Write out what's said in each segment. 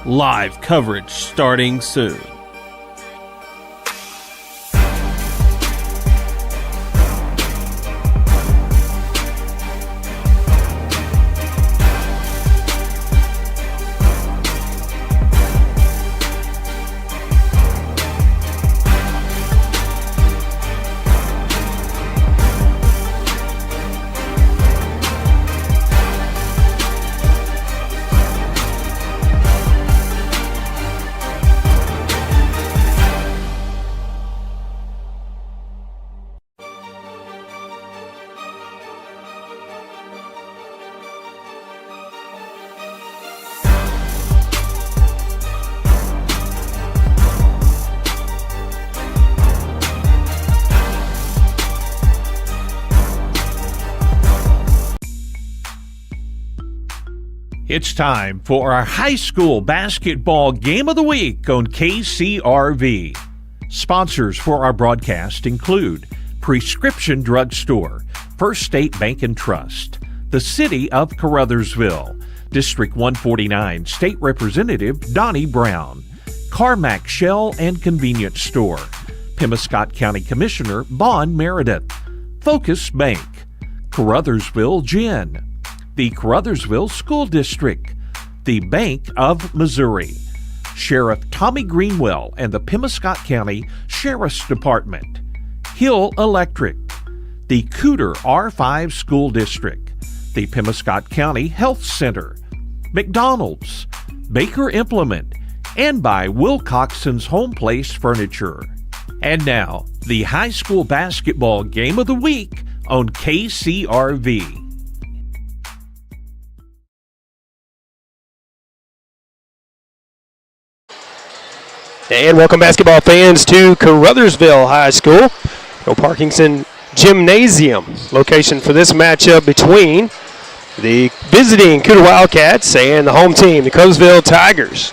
Live coverage starting soon. It's time for our high school basketball game of the week on KCRV. Sponsors for our broadcast include Prescription Drug Store, First State Bank and Trust, the City of Caruthersville, District 149 State Representative Donnie Brown, Carmack Shell and Convenience Store, Pemiscot County Commissioner Bon Meredith, Focus Bank, Caruthersville Gin, the Caruthersville School District, the Bank of Missouri, Sheriff Tommy Greenwell and the Pemiscot County Sheriff's Department, Hill Electric, the Cooter R5 School District, the Pemiscot County Health Center, McDonald's, Baker Implement, and by Wilcoxon's Home Place Furniture. And now, the high school basketball game of the week on KCRV. And welcome basketball fans to Caruthersville High School. No Parkinson Gymnasium location for this matchup between the visiting Cooter Wildcats and the home team, the Caruthersville Tigers.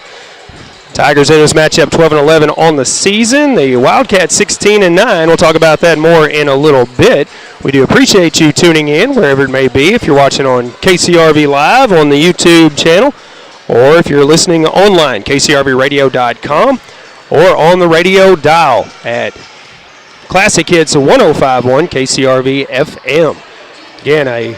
Tigers in this matchup 12-11 on the season. The Wildcats 16-9. We'll talk about that more in a little bit. We do appreciate you tuning in wherever it may be. If you're watching on KCRV Live on the YouTube channel, or if you're listening online, kcrvradio.com. or on the radio dial at Classic Hits 105.1 KCRV FM. Again, a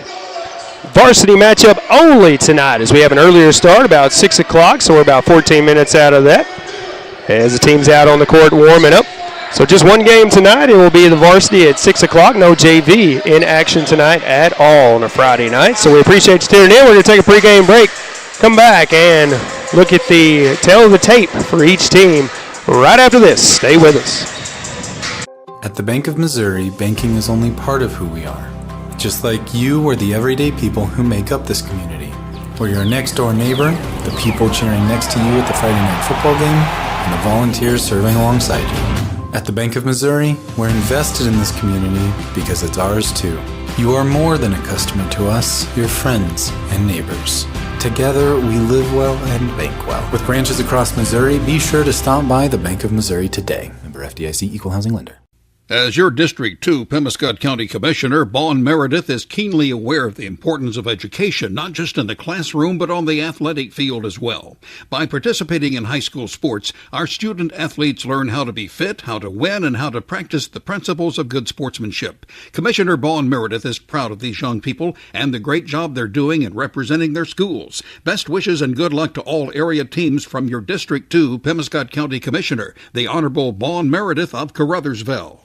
varsity matchup only tonight as we have an earlier start, about 6 o'clock, so we're about 14 minutes out of that as the team's out on the court warming up. So just one game tonight. It will be the varsity at 6 o'clock. No JV in action tonight at all on a Friday night. So we appreciate you tuning in. We're going to take a pregame break, come back, and look at the tail of the tape for each team right after this. Stay with us. At the Bank of Missouri, banking is only part of who we are. Just like you are the everyday people who make up this community. We're your next-door neighbor, the people cheering next to you at the Friday night football game, and the volunteers serving alongside you. At the Bank of Missouri, we're invested in this community because it's ours too. You are more than a customer to us, you're friends and neighbors. Together, we live well and bank well. With branches across Missouri, be sure to stop by the Bank of Missouri today. Member FDIC, Equal Housing Lender. As your District 2 Pemiscot County Commissioner, Bon Meredith is keenly aware of the importance of education, not just in the classroom, but on the athletic field as well. By participating in high school sports, our student athletes learn how to be fit, how to win, and how to practice the principles of good sportsmanship. Commissioner Bon Meredith is proud of these young people and the great job they're doing in representing their schools. Best wishes and good luck to all area teams from your District 2 Pemiscot County Commissioner, the Honorable Bon Meredith of Caruthersville.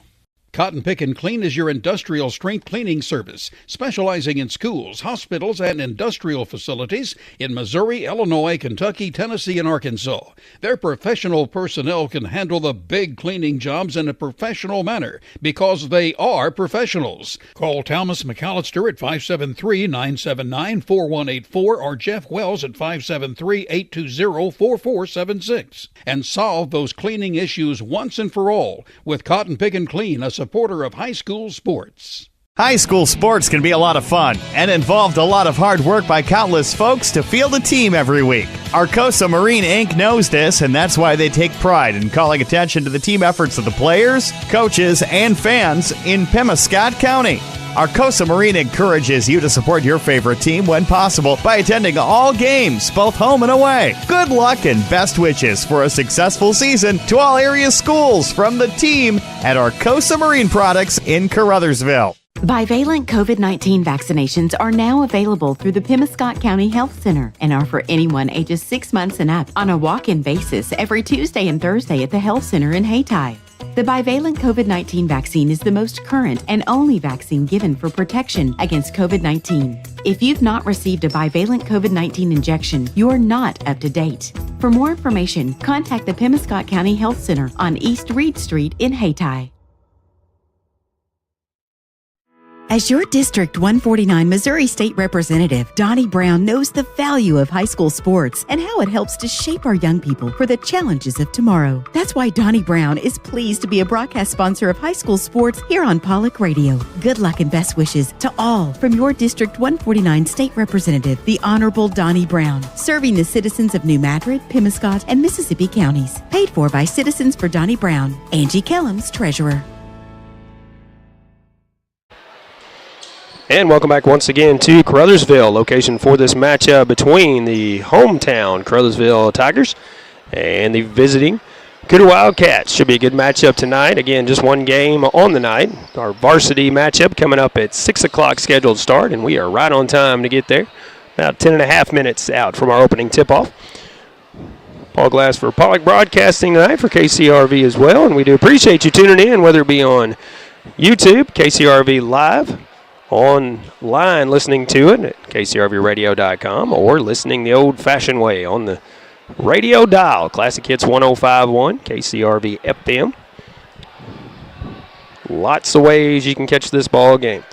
Cotton Pick and Clean is your industrial strength cleaning service, specializing in schools, hospitals, and industrial facilities in Missouri, Illinois, Kentucky, Tennessee, and Arkansas. Their professional personnel can handle the big cleaning jobs in a professional manner because they are professionals. Call Thomas McAllister at 573-979-4184 or Jeff Wells at 573-820-4476 and solve those cleaning issues once and for all with Cotton Pick and Clean, a supporter of high school sports. High school sports can be a lot of fun and involved a lot of hard work by countless folks to field a team every week. Arcosa Marine Inc. knows this, and that's why they take pride in calling attention to the team efforts of the players, coaches, and fans in Pemiscot County. Arcosa Marine encourages you to support your favorite team when possible by attending all games, both home and away. Good luck and best wishes for a successful season to all area schools from the team at Arcosa Marine Products in Caruthersville. Bivalent COVID-19 vaccinations are now available through the Pemiscot County Health Center and are for anyone ages 6 months and up on a walk-in basis every Tuesday and Thursday at the Health Center in Hayti. The bivalent COVID-19 vaccine is the most current and only vaccine given for protection against COVID-19. If you've not received a bivalent COVID-19 injection, you are not up to date. For more information, contact the Pemiscot County Health Center on East Reed Street in Hayti. As your District 149 Missouri State Representative, Donnie Brown knows the value of high school sports and how it helps to shape our young people for the challenges of tomorrow. That's why Donnie Brown is pleased to be a broadcast sponsor of high school sports here on Pollock Radio. Good luck and best wishes to all from your District 149 State Representative, the Honorable Donnie Brown, serving the citizens of New Madrid, Pemiscot, and Mississippi counties. Paid for by Citizens for Donnie Brown. Angie Kellums, Treasurer. And welcome back once again to Caruthersville, location for this matchup between the hometown Caruthersville Tigers and the visiting Cooter Wildcats. Should be a good matchup tonight. Again, just one game on the night. Our varsity matchup coming up at 6 o'clock scheduled start, and we are right on time to get there. About 10 and a half minutes out from our opening tip-off. Paul Glass for Pollock Broadcasting tonight for KCRV as well, and we do appreciate you tuning in, whether it be on YouTube, KCRV Live, online listening to it at kcrvradio.com, or listening the old-fashioned way on the radio dial, Classic Hits 105.1, KCRV FM. Lots of ways you can catch this ball game.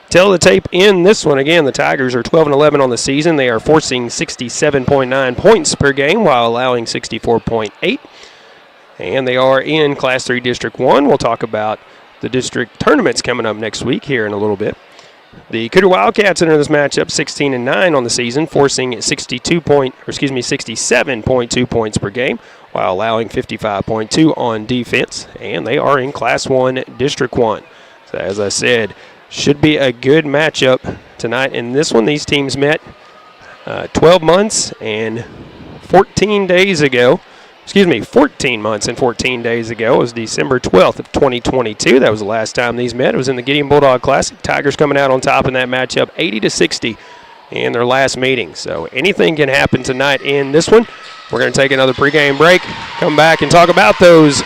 Tell the tape in this one. Again, the Tigers are 12-11 on the season. They are forcing 67.9 points per game while allowing 64.8. And they are in Class 3 District 1. We'll talk about the district tournaments coming up next week here in a little bit. The Cooter Wildcats enter this matchup 16-9 on the season, forcing 67.2 points per game while allowing 55.2 on defense, and they are in Class 1 District 1. So as I said, should be a good matchup tonight. In this one, these teams met 12 months and 14 days ago. 14 months and 14 days ago. It was December 12th of 2022. That was the last time these met. It was in the Gideon Bulldog Classic. Tigers coming out on top in that matchup, 80-60 in their last meeting. So anything can happen tonight in this one. We're going to take another pregame break, come back and talk about those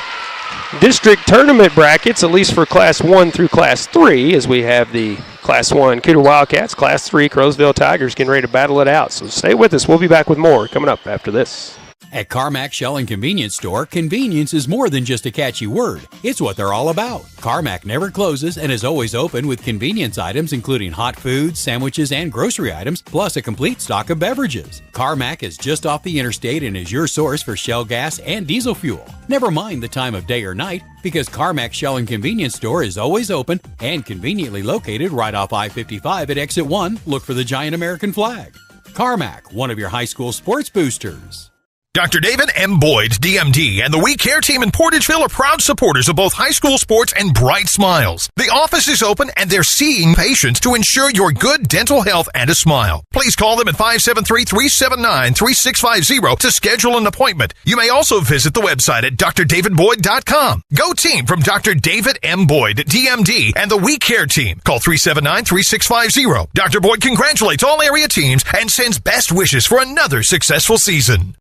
district tournament brackets, at least for Class 1 through Class 3, as we have the Class 1 Cooter Wildcats, Class 3 Caruthersville Tigers getting ready to battle it out. So stay with us. We'll be back with more coming up after this. At Carmack Shell and Convenience Store, convenience is more than just a catchy word. It's what they're all about. Carmack never closes and is always open with convenience items including hot foods, sandwiches, and grocery items, plus a complete stock of beverages. Carmack is just off the interstate and is your source for Shell gas and diesel fuel. Never mind the time of day or night, because Carmack Shell and Convenience Store is always open and conveniently located right off I-55 at Exit 1. Look for the giant American flag. Carmack, one of your high school sports boosters. Dr. David M. Boyd, DMD, and the We Care team in Portageville are proud supporters of both high school sports and Bright Smiles. The office is open and they're seeing patients to ensure your good dental health and a smile. Please call them at 573-379-3650 to schedule an appointment. You may also visit the website at drdavidboyd.com. Go team from Dr. David M. Boyd, DMD, and the We Care team. Call 379-3650. Dr. Boyd congratulates all area teams and sends best wishes for another successful season.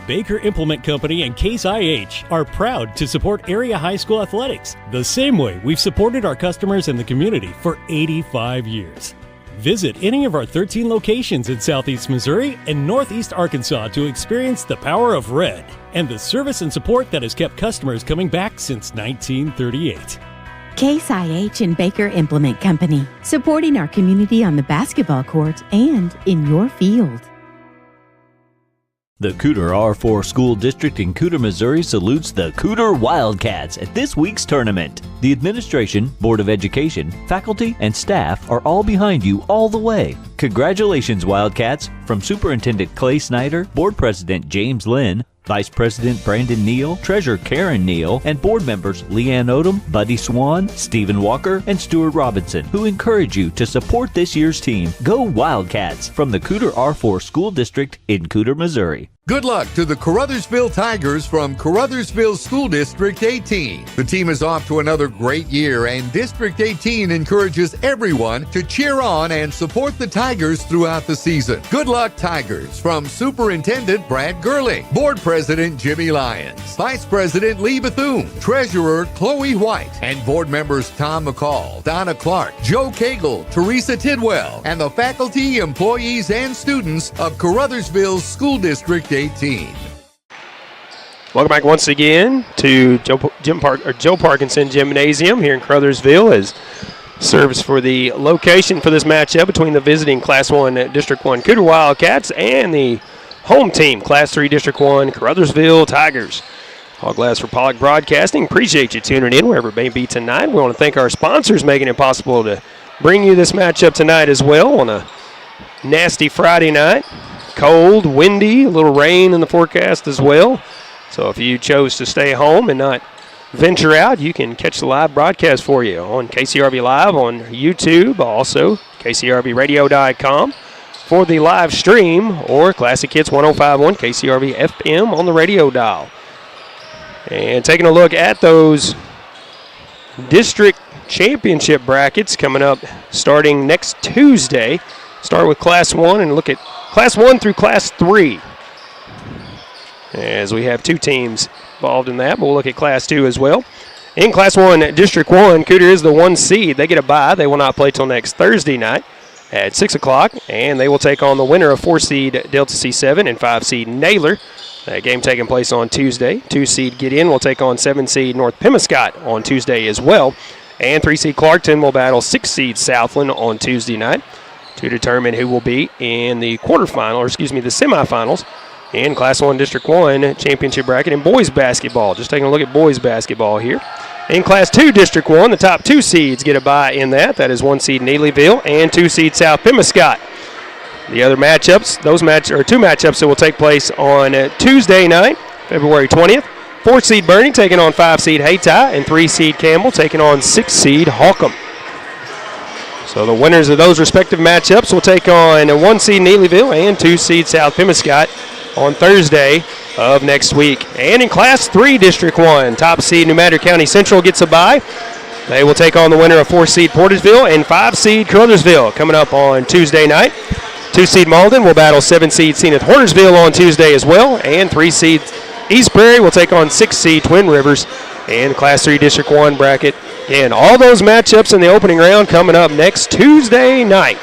Baker Implement Company and Case IH are proud to support area high school athletics the same way we've supported our customers and the community for 85 years. Visit any of our 13 locations in Southeast Missouri and Northeast Arkansas to experience the power of red and the service and support that has kept customers coming back since 1938. Case IH and Baker Implement Company, supporting our community on the basketball court and in your field. The Cooter R4 School District in Cooter, Missouri salutes the Cooter Wildcats at this week's tournament. The administration, Board of Education, faculty, and staff are all behind you all the way. Congratulations, Wildcats, from Superintendent Clay Snyder, Board President James Lynn, Vice President Brandon Neal, Treasurer Karen Neal, and board members Leanne Odom, Buddy Swan, Stephen Walker, and Stuart Robinson, who encourage you to support this year's team. Go Wildcats from the Cooter R4 School District in Cooter, Missouri. Good luck to the Caruthersville Tigers from Caruthersville School District 18. The team is off to another great year, and District 18 encourages everyone to cheer on and support the Tigers throughout the season. Good luck, Tigers, from Superintendent Brad Gurley, Board President Jimmy Lyons, Vice President Lee Bethune, Treasurer Chloe White, and board members Tom McCall, Donna Clark, Joe Cagle, Teresa Tidwell, and the faculty, employees, and students of Caruthersville School District 18. Welcome back once again to Joe Parkinson Gymnasium here in Caruthersville, as serves for the location for this matchup between the visiting Class 1 District 1 Cooter Wildcats and the home team Class 3 District 1 Caruthersville Tigers. All glass for Pollock Broadcasting. Appreciate you tuning in wherever it may be tonight. We want to thank our sponsors making it possible to bring you this matchup tonight as well on a nasty Friday night. Cold, windy, a little rain in the forecast as well. So if you chose to stay home and not venture out, you can catch the live broadcast for you on KCRV Live on YouTube, also KCRVradio.com for the live stream, or Classic Hits 105.1 KCRV FM on the radio dial. And taking a look at those district championship brackets coming up starting next Tuesday. Start with Class 1 and look at Class 1 through Class 3, as we have two teams involved in that, but we'll look at Class 2 as well. In Class 1, District 1, Cooter is the 1 seed. They get a bye. They will not play till next Thursday night at 6 o'clock, and they will take on the winner of 4 seed Delta C7 and 5 seed Naylor. That game taking place on Tuesday. 2 seed Gideon will take on 7 seed North Pemiscot on Tuesday as well, and 3 seed Clarkton will battle 6 seed Southland on Tuesday night to determine who will be in the the semifinals in Class 1 District 1 championship bracket in boys basketball. Just taking a look at boys basketball here. In Class 2 District 1, the top 2 seeds get a bye in that. That is 1 seed Neelyville and 2 seed South Pemiscot. The other matchups, two matchups that will take place on Tuesday night, February 20th. 4 seed Bernie taking on 5 seed Hayti, and 3 seed Campbell taking on 6 seed Holcomb. So the winners of those respective matchups will take on 1 seed Neelyville and 2 seed South Pemiscot on Thursday of next week. And in Class 3 District 1, top seed New Madrid County Central gets a bye. They will take on the winner of 4 seed Portersville and 5 seed Caruthersville coming up on Tuesday night. 2 seed Malden will battle 7 seed Zenith Hornersville on Tuesday as well. And 3 seed East Prairie will take on 6 seed Twin Rivers. And Class 3 District 1 bracket. And all those matchups in the opening round coming up next Tuesday night.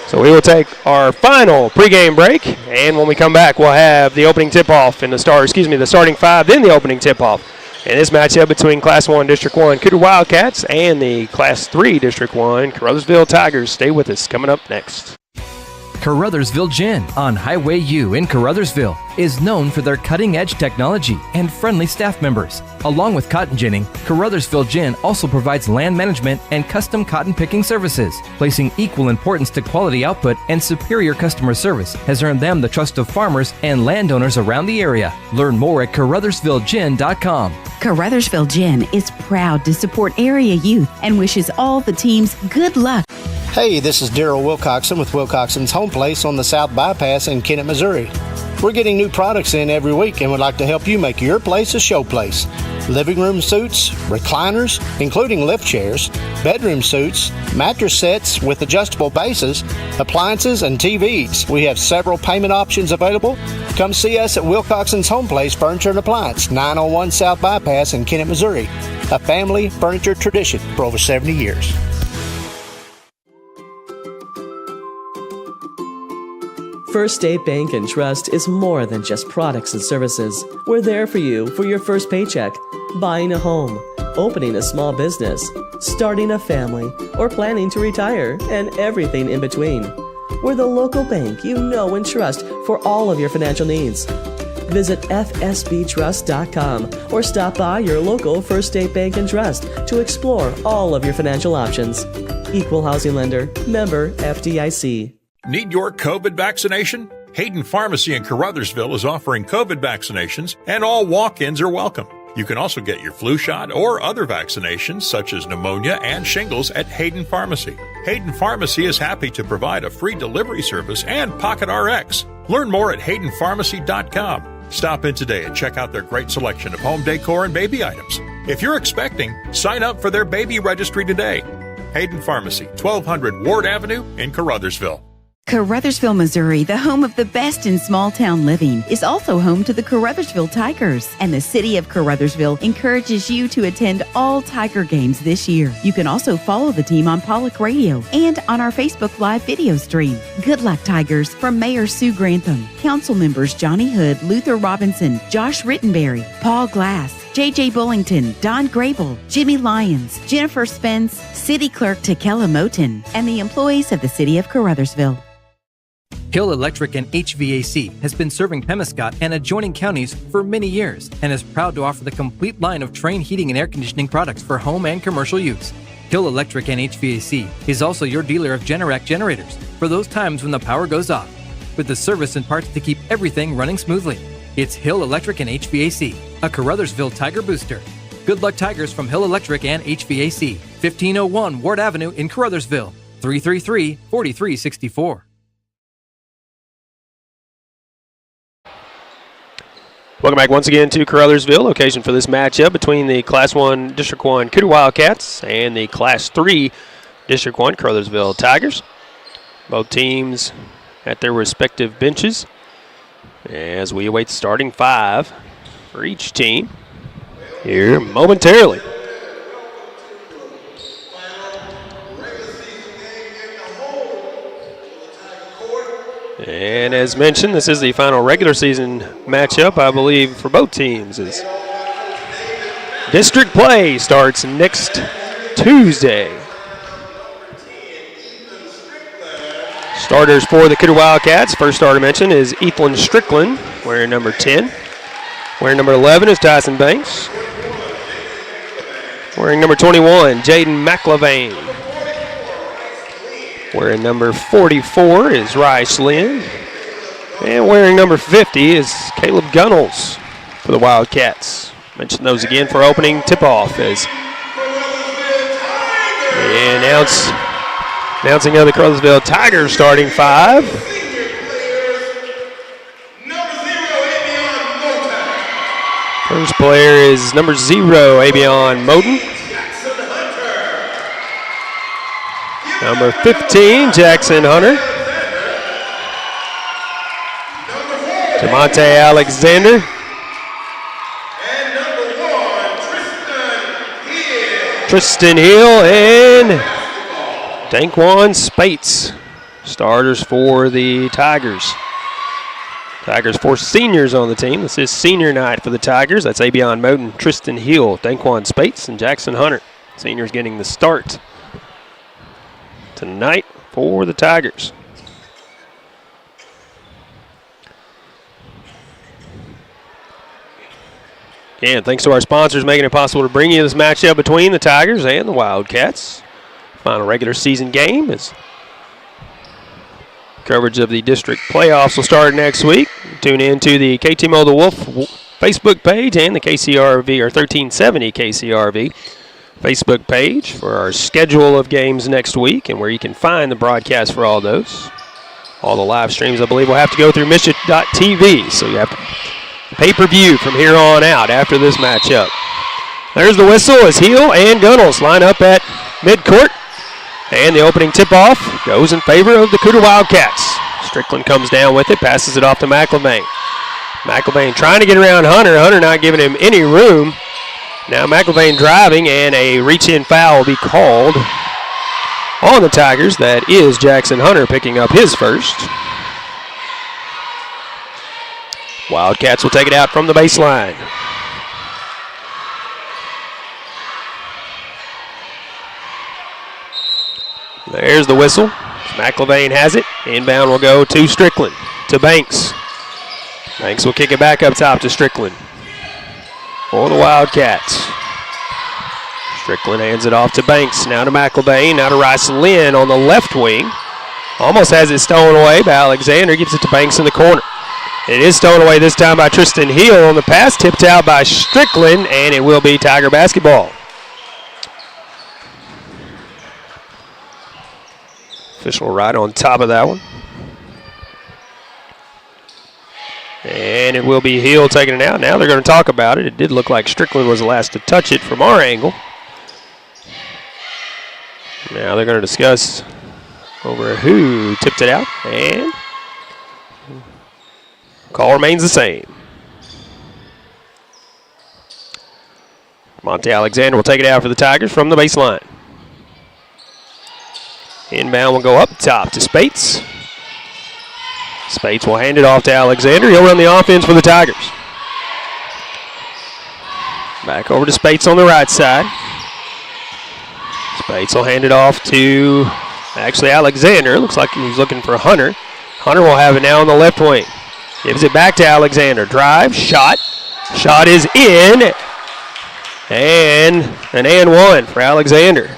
So we will take our final pregame break, and when we come back, we'll have the opening tip-off and the starting 5, then the opening tip-off. And this matchup between Class 1 District 1 Cooter Wildcats and the Class 3 District 1 Caruthersville Tigers. Stay with us. Coming up next. Caruthersville Gin on Highway U in Caruthersville is known for their cutting-edge technology and friendly staff members. Along with cotton ginning, Caruthersville Gin also provides land management and custom cotton picking services. Placing equal importance to quality output and superior customer service has earned them the trust of farmers and landowners around the area. Learn more at CaruthersvilleGin.com. Caruthersville Gin is proud to support area youth and wishes all the teams good luck. Hey, this is Daryl Wilcoxon with Wilcoxon's Home Place on the South Bypass in Kennett, Missouri. We're getting new products in every week and would like to help you make your place a show place. Living room suites, recliners, including lift chairs, bedroom suites, mattress sets with adjustable bases, appliances, and TVs. We have several payment options available. Come see us at Wilcoxon's Home Place Furniture and Appliance, 901 South Bypass in Kennett, Missouri. A family furniture tradition for over 70 years. First State Bank and Trust is more than just products and services. We're there for you for your first paycheck, buying a home, opening a small business, starting a family, or planning to retire, and everything in between. We're the local bank you know and trust for all of your financial needs. Visit fsbtrust.com or stop by your local First State Bank and Trust to explore all of your financial options. Equal housing lender, member FDIC. Need your COVID vaccination? Hayden Pharmacy in Caruthersville is offering COVID vaccinations, and all walk-ins are welcome. You can also get your flu shot or other vaccinations such as pneumonia and shingles at Hayden Pharmacy. Hayden Pharmacy is happy to provide a free delivery service and Pocket RX. Learn more at haydenpharmacy.com. Stop in today and check out their great selection of home decor and baby items. If you're expecting, sign up for their baby registry today. Hayden Pharmacy, 1200 Ward Avenue in Caruthersville. Caruthersville, Missouri, the home of the best in small town living, is also home to the Caruthersville Tigers. And the city of Caruthersville encourages you to attend all Tiger games this year. You can also follow the team on Pollock Radio and on our Facebook Live video stream. Good luck, Tigers, from Mayor Sue Grantham, Council members Johnny Hood, Luther Robinson, Josh Rittenberry, Paul Glass, J.J. Bullington, Don Grable, Jimmy Lyons, Jennifer Spence, City Clerk Takela Moten, and the employees of the city of Caruthersville. Hill Electric and HVAC has been serving Pemiscot and adjoining counties for many years and is proud to offer the complete line of Trane heating and air conditioning products for home and commercial use. Hill Electric and HVAC is also your dealer of Generac generators for those times when the power goes off, with the service and parts to keep everything running smoothly. It's Hill Electric and HVAC, a Caruthersville Tiger booster. Good luck, Tigers, from Hill Electric and HVAC, 1501 Ward Avenue in Caruthersville, 333-4364. Welcome back once again to Caruthersville, location for this matchup between the Class 1 District 1 Cooter Wildcats and the Class 3 District 1 Caruthersville Tigers. Both teams at their respective benches as we await starting five for each team here momentarily. And as mentioned, this is the final regular season matchup, I believe, for both teams. As district play starts next Tuesday. Starters for the Cooter Wildcats. First starter mentioned is Ethan Strickland, wearing number 10. Wearing number 11 is Tyson Banks. Wearing number 21, Jaden McLevain. Wearing number 44 is Rice Lynn. And wearing number 50 is Caleb Gunnels for the Wildcats. Mention those again for opening tip-off as announcing of the Caruthersville Tigers starting five. First player is number 0, Avion Moden. Number 15, Jackson Hunter. Demonte Alexander. And number 1, Tristan Hill and Dankwan Spates. Starters for the Tigers. Tigers 4 seniors on the team. This is senior night for the Tigers. That's Avion Moden, Tristan Hill, Dankwan Spates, and Jackson Hunter. Seniors getting the start tonight for the Tigers. Again, thanks to our sponsors making it possible to bring you this matchup between the Tigers and the Wildcats. Final regular season game is coverage of the district playoffs will start next week. Tune in to the KTMO The Wolf Facebook page and the KCRV or 1370 KCRV Facebook page for our schedule of games next week and where you can find the broadcast for all those. All the live streams, I believe, will have to go through Mischief.tv, so you have to pay-per-view from here on out after this matchup. There's the whistle as Hill and Gunnels line up at midcourt, and the opening tip-off goes in favor of the Cooter Wildcats. Strickland comes down with it, passes it off to McLevain. McLevain trying to get around Hunter. Hunter not giving him any room. Now McLevain driving, and a reach-in foul will be called on the Tigers. That is Jackson Hunter picking up his first. Wildcats will take it out from the baseline. There's the whistle. McLevain has it. Inbound will go to Strickland, to Banks. Banks will kick it back up top to Strickland for the Wildcats. Strickland hands it off to Banks. Now to McLevain. Now to Rice Lynn on the left wing. Almost has it stolen away by Alexander. Gives it to Banks in the corner. It is stolen away this time by Tristan Hill on the pass. Tipped out by Strickland, and it will be Tiger basketball. Official right on top of that one. And it will be Hill taking it out. Now they're going to talk about it. It did look like Strickland was the last to touch it from our angle. Now they're going to discuss over who tipped it out. And call remains the same. Monte Alexander will take it out for the Tigers from the baseline. Inbound will go up top to Spates. Spates will hand it off to Alexander. He'll run the offense for the Tigers. Back over to Spates on the right side. Spates will hand it off to actually Alexander. Looks like he's looking for Hunter. Hunter will have it now on the left wing. Gives it back to Alexander. Drive, shot. Shot is in. And an and one for Alexander.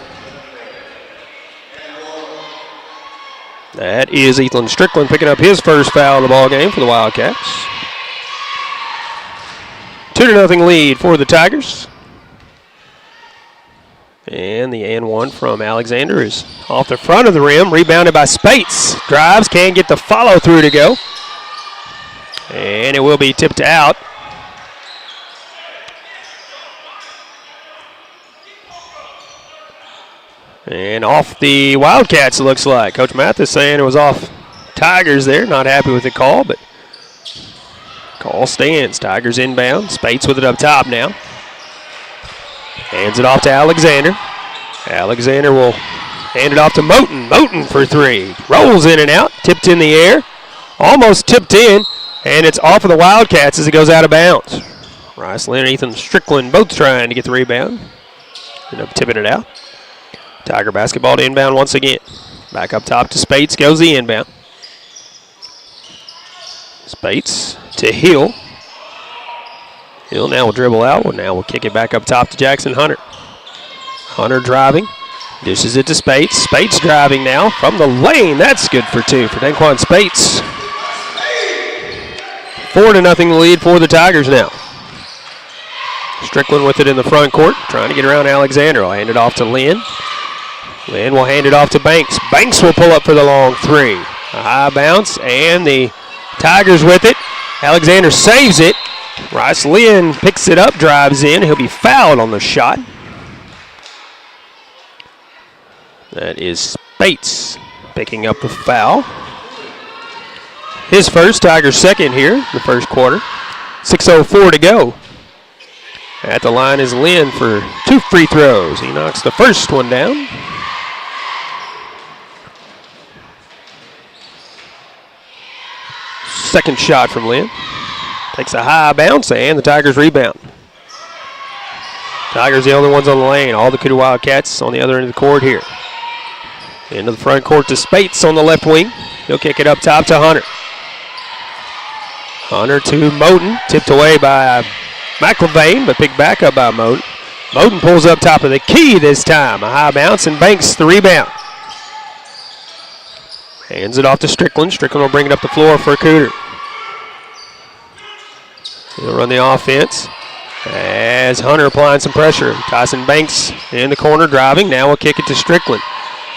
That is Ethan Strickland picking up his first foul of the ball game for the Wildcats. 2-0 lead for the Tigers. And the and one from Alexander is off the front of the rim, rebounded by Spates. Drives, can't get the follow through to go. And it will be tipped out. And off the Wildcats, it looks like. Coach Mathis saying it was off Tigers there. Not happy with the call, but call stands. Tigers inbound. Spates with it up top now. Hands it off to Alexander. Alexander will hand it off to Moten. Moten for three. Rolls in and out. Tipped in the air. Almost tipped in. And it's off of the Wildcats as it goes out of bounds. Rice Lynn and Ethan Strickland both trying to get the rebound. End up tipping it out. Tiger basketball to inbound once again. Back up top to Spates goes the inbound. Spates to Hill. Hill now will dribble out. Well, now we'll kick it back up top to Jackson Hunter. Hunter driving. Dishes it to Spates. Spates driving now from the lane. That's good for two for Daquan Spates. 4-0 lead for the Tigers now. Strickland with it in the front court. Trying to get around Alexander. I'll hand it off to Lynn. Lynn will hand it off to Banks. Banks will pull up for the long three. A high bounce, and the Tigers with it. Alexander saves it. Rice Lynn picks it up, drives in. He'll be fouled on the shot. That is Spates picking up the foul. His first, Tigers second here in the first quarter. 6:04 to go. At the line is Lynn for 2 free throws. He knocks the first one down. Second shot from Lynn. Takes a high bounce, and the Tigers rebound. Tigers the only ones on the lane. All the Cooter Wildcats on the other end of the court here. Into the front court to Spates on the left wing. He'll kick it up top to Hunter. Hunter to Moten. Tipped away by McLevain, but picked back up by Moten. Moten pulls up top of the key this time. A high bounce, and Banks the rebound. Hands it off to Strickland. Strickland will bring it up the floor for Cooter. He'll run the offense as Hunter applying some pressure. Tyson Banks in the corner driving. Now we'll kick it to Strickland.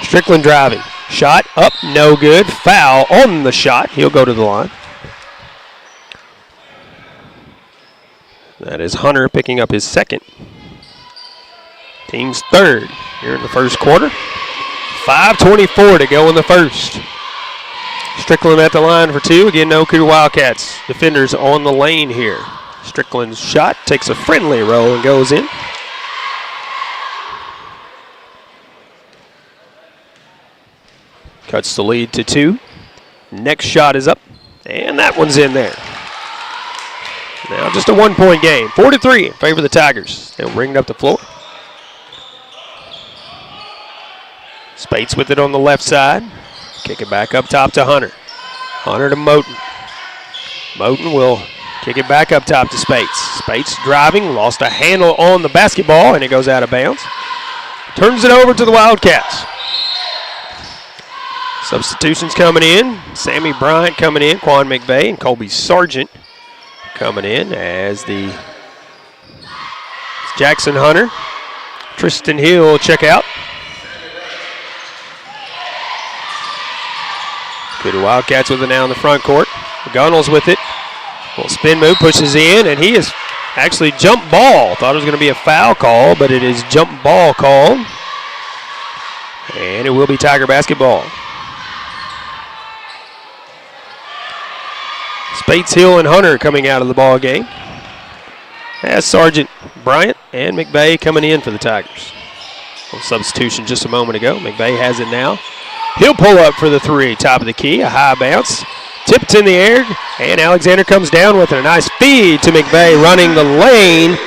Strickland driving. Shot up, no good. Foul on the shot. He'll go to the line. That is Hunter picking up his second. Team's third here in the first quarter. 5:24 to go in the first. Strickland at the line for two. Again, no Cooter Wildcats defenders on the lane here. Strickland's shot takes a friendly roll and goes in. Cuts the lead to 2. Next shot is up, and that one's in there. Now just a 1-point game. 4-3 in favor of the Tigers. They'll bring it up the floor. Spates with it on the left side. Kick it back up top to Hunter. Hunter to Moten. Moten will kick it back up top to Spates. Spates driving, lost a handle on the basketball, and it goes out of bounds. Turns it over to the Wildcats. Substitutions coming in. Sammy Bryant coming in, Quan McVeigh, and Colby Sargent coming in as the Jackson Hunter. Tristan Hill check out. Cooter Wildcats with it now in the front court. Gunnels with it. Little spin move, pushes in, and he is actually jump ball. Thought it was going to be a foul call, but it is jump ball called. And it will be Tiger basketball. Spates, Hill, and Hunter coming out of the ball game. As Sergeant Bryant and McVeigh coming in for the Tigers. Substitution just a moment ago. McVeigh has it now. He'll pull up for the three. Top of the key, a high bounce. Tipped in the air, and Alexander comes down with it. A nice feed to McVeigh running the lane.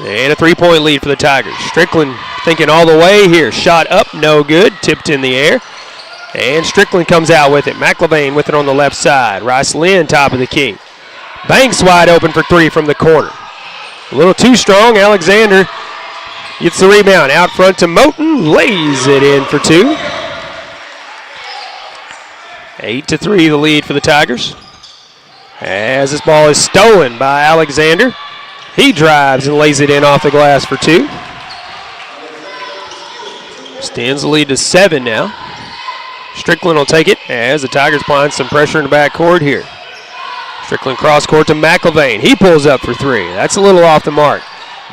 And a three-point lead for the Tigers. Strickland thinking all the way here. Shot up, no good. Tipped in the air. And Strickland comes out with it. McLevain with it on the left side. Rice Lynn, top of the key. Banks wide open for three from the corner. A little too strong. Alexander gets the rebound. Out front to Moten. Lays it in for two. 8-3 the lead for the Tigers. As this ball is stolen by Alexander. He drives and lays it in off the glass for two. Extends the lead to 7 now. Strickland will take it as the Tigers applying some pressure in the backcourt here. Strickland cross court to McLevain. He pulls up for three. That's a little off the mark.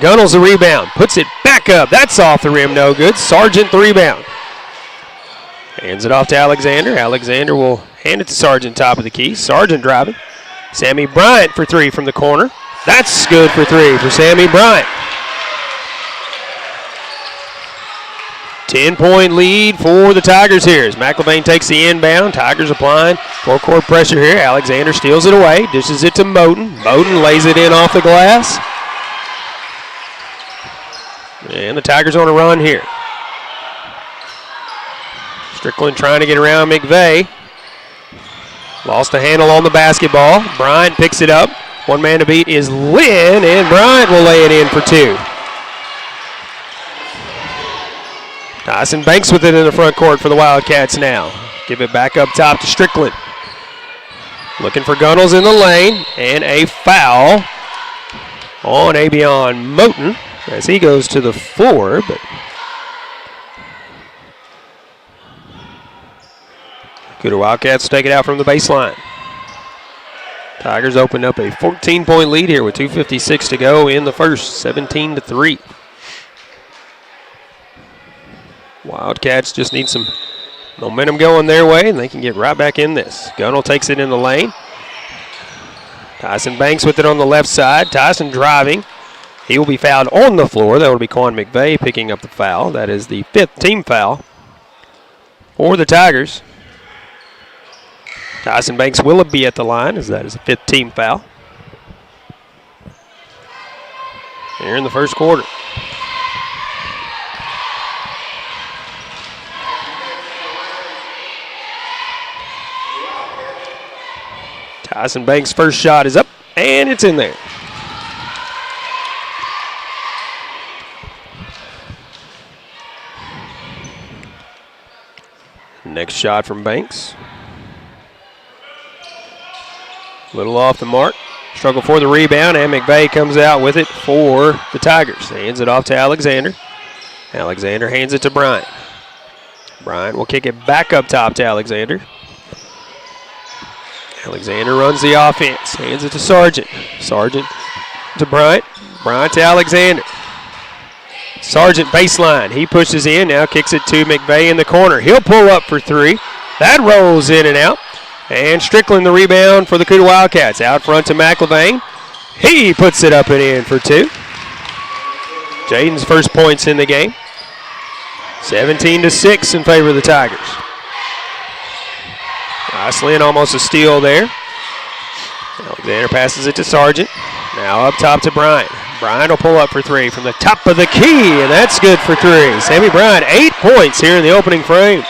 Gunnels the rebound. Puts it back up. That's off the rim. No good. Sargent the rebound. Hands it off to Alexander. Alexander will hand it to Sargent, top of the key. Sargent driving. Sammy Bryant for three from the corner. That's good for three for Sammy Bryant. 10-point lead for the Tigers here as McLevain takes the inbound. Tigers applying full-court pressure here. Alexander steals it away, dishes it to Moten. Moten lays it in off the glass. And the Tigers on a run here. Strickland trying to get around McVeigh. Lost the handle on the basketball. Bryant picks it up. One man to beat is Lynn, and Bryant will lay it in for two. Tyson Banks with it in the front court for the Wildcats now. Give it back up top to Strickland. Looking for Gunnels in the lane, and a foul on Abion Moten as he goes to the floor, but Cooter Wildcats take it out from the baseline. Tigers open up a 14-point lead here with 2:56 to go in the first, 17-3. Wildcats just need some momentum going their way, and they can get right back in this. Gunnell takes it in the lane. Tyson Banks with it on the left side. Tyson driving. He will be fouled on the floor. That will be Quan McVeigh picking up the foul. That is the 5th team foul for the Tigers. Tyson Banks will be at the line as that is a 5th team foul here in the first quarter. Tyson Banks' first shot is up, and it's in there. Next shot from Banks. Little off the mark. Struggle for the rebound, and McVeigh comes out with it for the Tigers. Hands it off to Alexander. Alexander hands it to Bryant. Bryant will kick it back up top to Alexander. Alexander runs the offense. Hands it to Sargent. Sargent to Bryant. Bryant to Alexander. Sargent baseline. He pushes in. Now kicks it to McVeigh in the corner. He'll pull up for three. That rolls in and out. And Strickland the rebound for the Cooter Wildcats. Out front to McLevain. He puts it up and in for two. Jaden's first points in the game. 17-6 in favor of the Tigers. Iceland almost a steal there. Alexander passes it to Sargent. Now up top to Bryant. Bryant will pull up for three from the top of the key, and that's good for three. Sammy Bryant, 8 points here in the opening frame.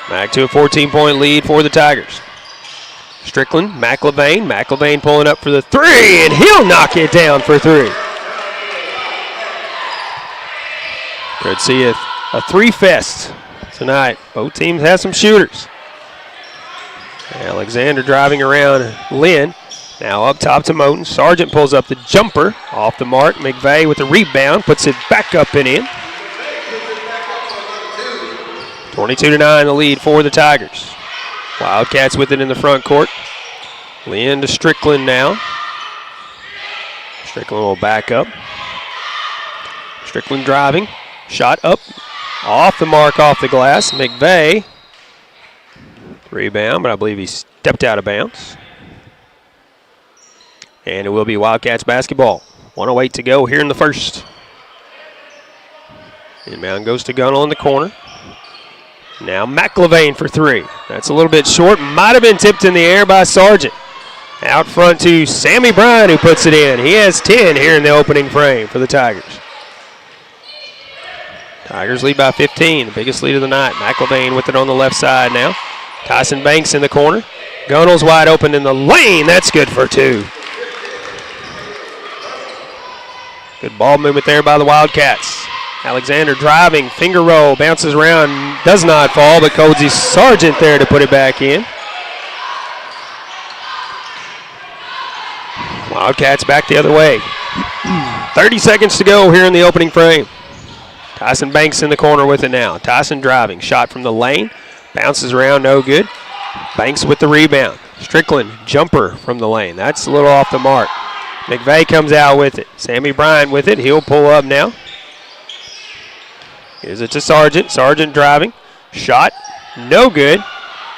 Back to a 14-point lead for the Tigers. Strickland, McLevain. McLevain pulling up for the three, and he'll knock it down for three. Courtesy of a three-fest tonight. Both teams have some shooters. Alexander driving around Lynn. Now up top to Moten. Sargent pulls up the jumper. Off the mark. McVeigh with the rebound. Puts it back up and in. 22-9 the lead for the Tigers. Wildcats with it in the front court. Lynn to Strickland now. Strickland will back up. Strickland driving. Shot up. Off the mark, off the glass. McVeigh. Rebound, but I believe he stepped out of bounds. And it will be Wildcats basketball. 1:08 to go here in the first. Inbound goes to Gunnell in the corner. Now McLevain for three. That's a little bit short. Might have been tipped in the air by Sargent. Out front to Sammy Bryan, who puts it in. He has 10 here in the opening frame for the Tigers. Tigers lead by 15, the biggest lead of the night. McLevain with it on the left side now. Tyson Banks in the corner. Gunnell's wide open in the lane. That's good for two. Good ball movement there by the Wildcats. Alexander driving, finger roll, bounces around, does not fall, but Cozy Sargent there to put it back in. Wildcats back the other way. 30 seconds to go here in the opening frame. Tyson Banks in the corner with it now. Tyson driving, shot from the lane, bounces around, no good. Banks with the rebound. Strickland, jumper from the lane. That's a little off the mark. McVeigh comes out with it. Sammy Bryant with it. He'll pull up now. Here's it to Sargent. Sargent driving. Shot, no good.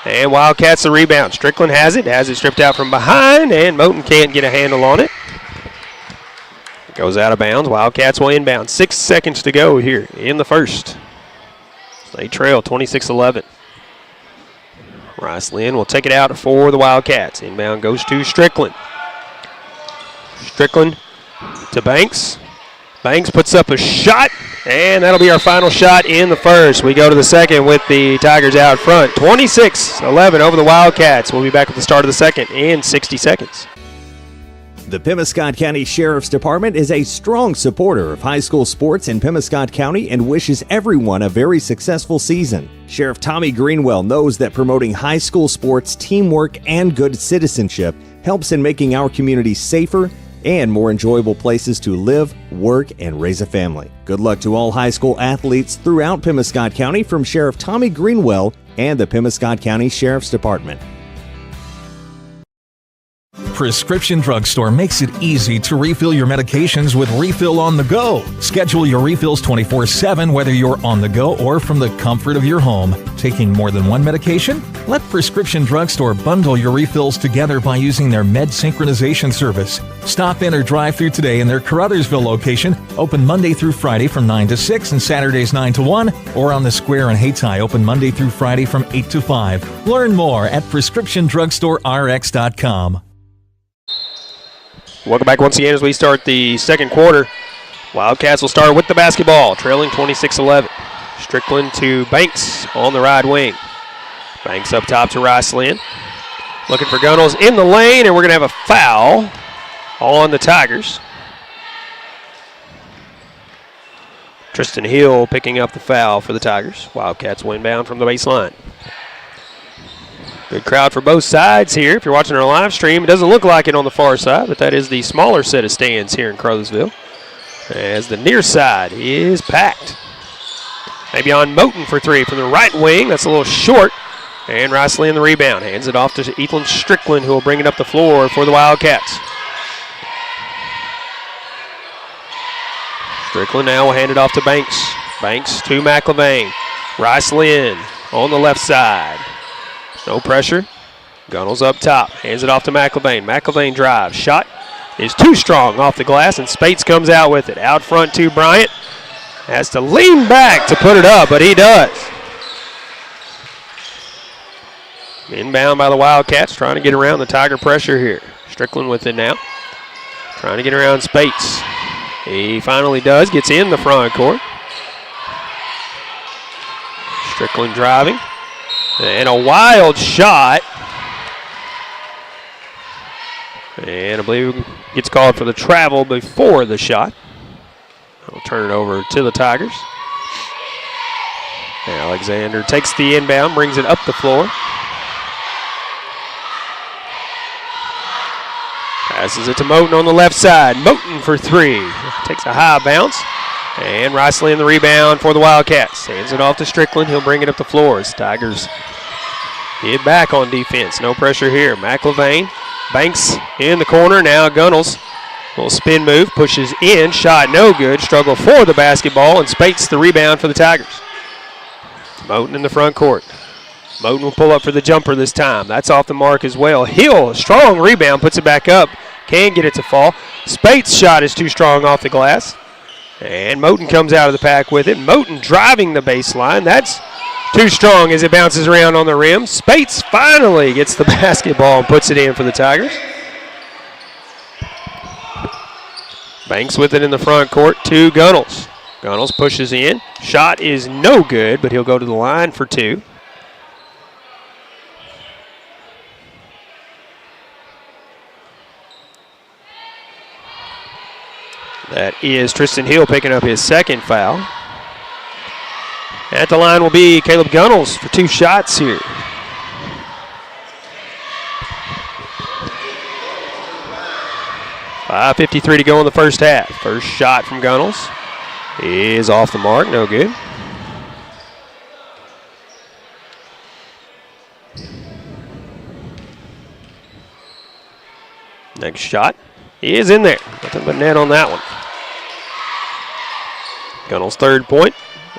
And Wildcats the rebound. Strickland has it stripped out from behind, and Moten can't get a handle on it. Goes out of bounds. Wildcats will inbound. 6 seconds to go here in the first. They trail 26-11. Rice Lynn will take it out for the Wildcats. Inbound goes to Strickland. Strickland to Banks. Banks puts up a shot, and that'll be our final shot in the first. We go to the second with the Tigers out front. 26-11 over the Wildcats. We'll be back at the start of the second in 60 seconds. The Pemiscot County Sheriff's Department is a strong supporter of high school sports in Pemiscot County and wishes everyone a very successful season. Sheriff Tommy Greenwell knows that promoting high school sports, teamwork, and good citizenship helps in making our communities safer and more enjoyable places to live, work, and raise a family. Good luck to all high school athletes throughout Pemiscot County from Sheriff Tommy Greenwell and the Pemiscot County Sheriff's Department. Prescription Drugstore makes it easy to refill your medications with Refill on the Go. Schedule your refills 24/7 whether you're on the go or from the comfort of your home. Taking more than one medication? Let Prescription Drugstore bundle your refills together by using their med synchronization service. Stop in or drive through today in their Caruthersville location, open Monday through Friday from 9 to 6 and Saturdays 9 to 1, or on the Square in Hayti, open Monday through Friday from 8 to 5. Learn more at PrescriptionDrugstoreRx.com. Welcome back once again as we start the second quarter. Wildcats will start with the basketball, trailing 26-11. Strickland to Banks on the right wing. Banks up top to Rice Lynn. Looking for Gunnels in the lane, and we're going to have a foul on the Tigers. Tristan Hill picking up the foul for the Tigers. Wildcats will inbound from the baseline. Good crowd for both sides here. If you're watching our live stream, it doesn't look like it on the far side, but that is the smaller set of stands here in Caruthersville, as the near side is packed. Maybe on Moten for three from the right wing. That's a little short. And Rice Lynn the rebound. Hands it off to Ethan Strickland, who will bring it up the floor for the Wildcats. Strickland now will hand it off to Banks. Banks to McLevain. Rice Lynn on the left side. No pressure. Gunnels up top. Hands it off to McLevain. McLevain drives. Shot is too strong off the glass, and Spates comes out with it. Out front to Bryant. Has to lean back to put it up, but he does. Inbound by the Wildcats, trying to get around the Tiger pressure here. Strickland with it now. Trying to get around Spates. He finally does. Gets in the front court. Strickland driving. And a wild shot. And I believe it gets called for the travel before the shot. I'll turn it over to the Tigers. Alexander takes the inbound, brings it up the floor. Passes it to Moten on the left side. Moten for three. Takes a high bounce. And Riceley in the rebound for the Wildcats. Hands it off to Strickland. He'll bring it up the floor as Tigers get back on defense. No pressure here. McIlvain banks in the corner. Now Gunnels. Little spin move. Pushes in. Shot no good. Struggle for the basketball. And Spates the rebound for the Tigers. Moten in the front court. Moten will pull up for the jumper this time. That's off the mark as well. Hill, strong rebound, puts it back up. Can get it to fall. Spates' shot is too strong off the glass. And Moten comes out of the pack with it. Moten driving the baseline. That's too strong as it bounces around on the rim. Spates finally gets the basketball and puts it in for the Tigers. Banks with it in the front court to Gunnels. Gunnels pushes in. Shot is no good, but he'll go to the line for two. That is Tristan Hill picking up his second foul. At the line will be Caleb Gunnels for two shots here. .5:53 to go in the first half. First shot from Gunnels is off the mark, no good. Next shot is in there. Nothing but net on that one. Gunnels' third point,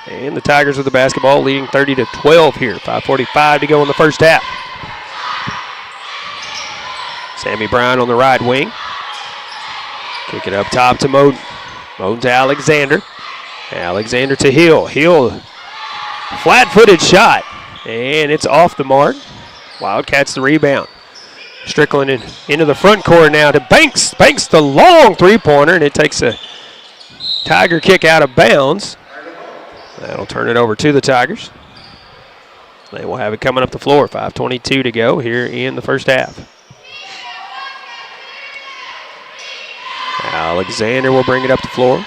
and the Tigers with the basketball leading 30-12 here. 5:45 to go in the first half. Sammy Brown on the right wing. Kick it up top to Moten. Moten to Alexander. Alexander to Hill. Hill, flat-footed shot, and it's off the mark. Wildcats the rebound. Strickland into the front court now to Banks. Banks the long three-pointer, and it takes a Tiger kick out of bounds. That'll turn it over to the Tigers. They will have it coming up the floor. 5:22 to go here in the first half. Alexander will bring it up the floor.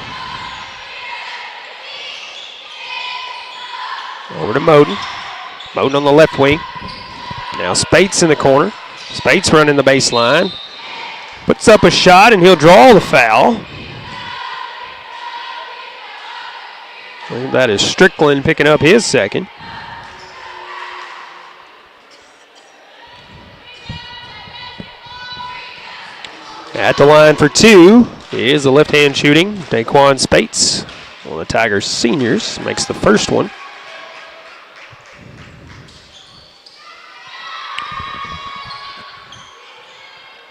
Over to Moten. Moten on the left wing. Now Spates in the corner. Spates running the baseline. Puts up a shot, and he'll draw the foul. I believe that is Strickland picking up his second. At the line for two is the left-hand shooting Daquan Spates. One of the Tigers seniors makes the first one.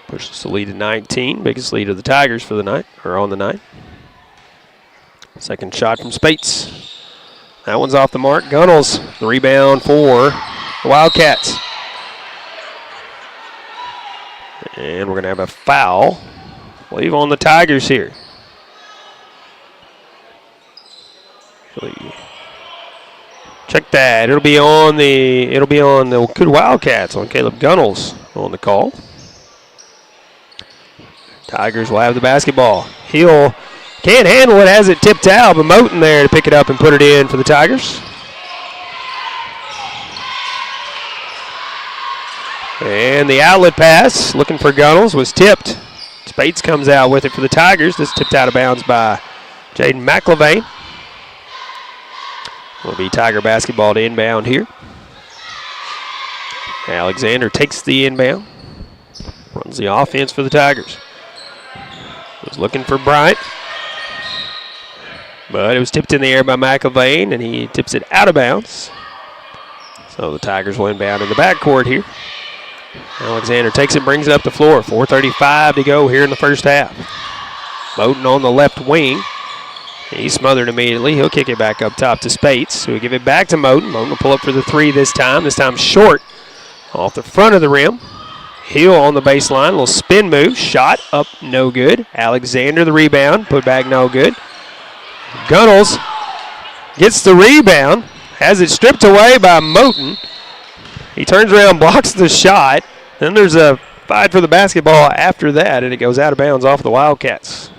Pushes the lead to 19. Biggest lead of the Tigers for the night, or on the night. Second shot from Spates. That one's off the mark. Gunnels, the rebound for the Wildcats. And we're going to have a foul, I believe, on the Tigers here. Check that. It'll be on the Cooter Wildcats, on Caleb Gunnels on the call. Tigers will have the basketball. Hill can't handle it, has it tipped out, but Moten there to pick it up and put it in for the Tigers. And the outlet pass, looking for Gunnels, was tipped. Spates comes out with it for the Tigers. This tipped out of bounds by Jaden McIlvain. Will be Tiger basketball to inbound here. Alexander takes the inbound. Runs the offense for the Tigers. Was looking for Bryant. But it was tipped in the air by McIlvain, and he tips it out of bounds. So the Tigers will inbound in the backcourt here. Alexander takes it, brings it up the floor. 4:35 to go here in the first half. Moten on the left wing. He's smothered immediately. He'll kick it back up top to Spates. So we give it back to Moten. Moten will pull up for the three this time. This time short off the front of the rim. Hill on the baseline. Little spin move. Shot up, no good. Alexander the rebound. Put back, no good. Gunnels gets the rebound. Has it stripped away by Moten. He turns around, blocks the shot. Then there's a fight for the basketball after that, and it goes out of bounds off the Wildcats.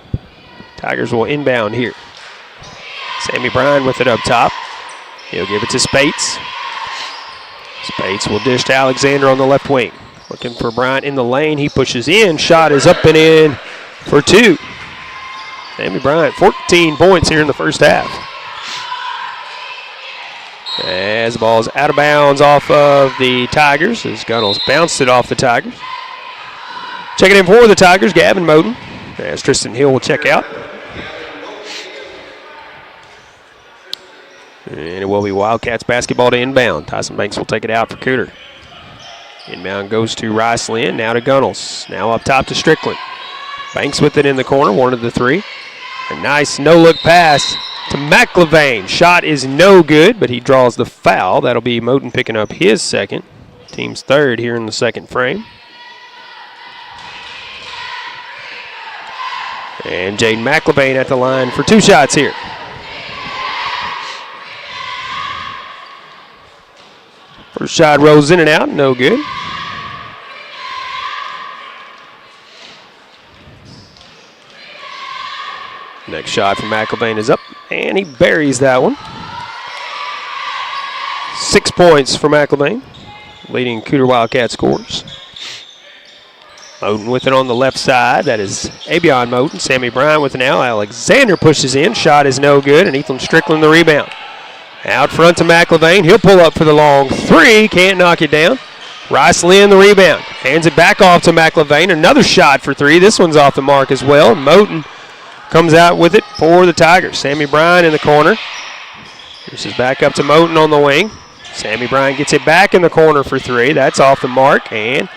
Tigers will inbound here. Sammy Bryan with it up top. He'll give it to Spates. Spates will dish to Alexander on the left wing. Looking for Bryant in the lane. He pushes in. Shot is up and in for 2. Sammy Bryant, 14 points here in the first half. As the ball's out of bounds off of the Tigers, as Gunnels bounced it off the Tigers. Checking in for the Tigers, Gavin Moden, as Tristan Hill will check out. And it will be Wildcats basketball to inbound. Tyson Banks will take it out for Cooter. Inbound goes to Rice Lynn, now to Gunnels. Now up top to Strickland. Banks with it in the corner, 1 of the 3. A nice no-look pass to McLevain. Shot is no good, but he draws the foul. That'll be Moten picking up his second. Team's third here in the second frame. And Jaden McLevain at the line for 2 shots here. First shot rolls in and out, no good. Next shot from McElvain is up, and he buries that one. 6 points for McElvain, leading Cooter Wildcat scores. Moten with it on the left side. That is Abion Moten. Sammy Bryant with it now. Alexander pushes in. Shot is no good, and Ethan Strickland the rebound. Out front to McElvain. He'll pull up for the long 3. Can't knock it down. Rice Lynn the rebound. Hands it back off to McElvain. Another shot for 3. This one's off the mark as well. Moten comes out with it for the Tigers. Sammy Bryant in the corner. This is back up to Moten on the wing. Sammy Bryant gets it back in the corner for 3. That's off the mark. And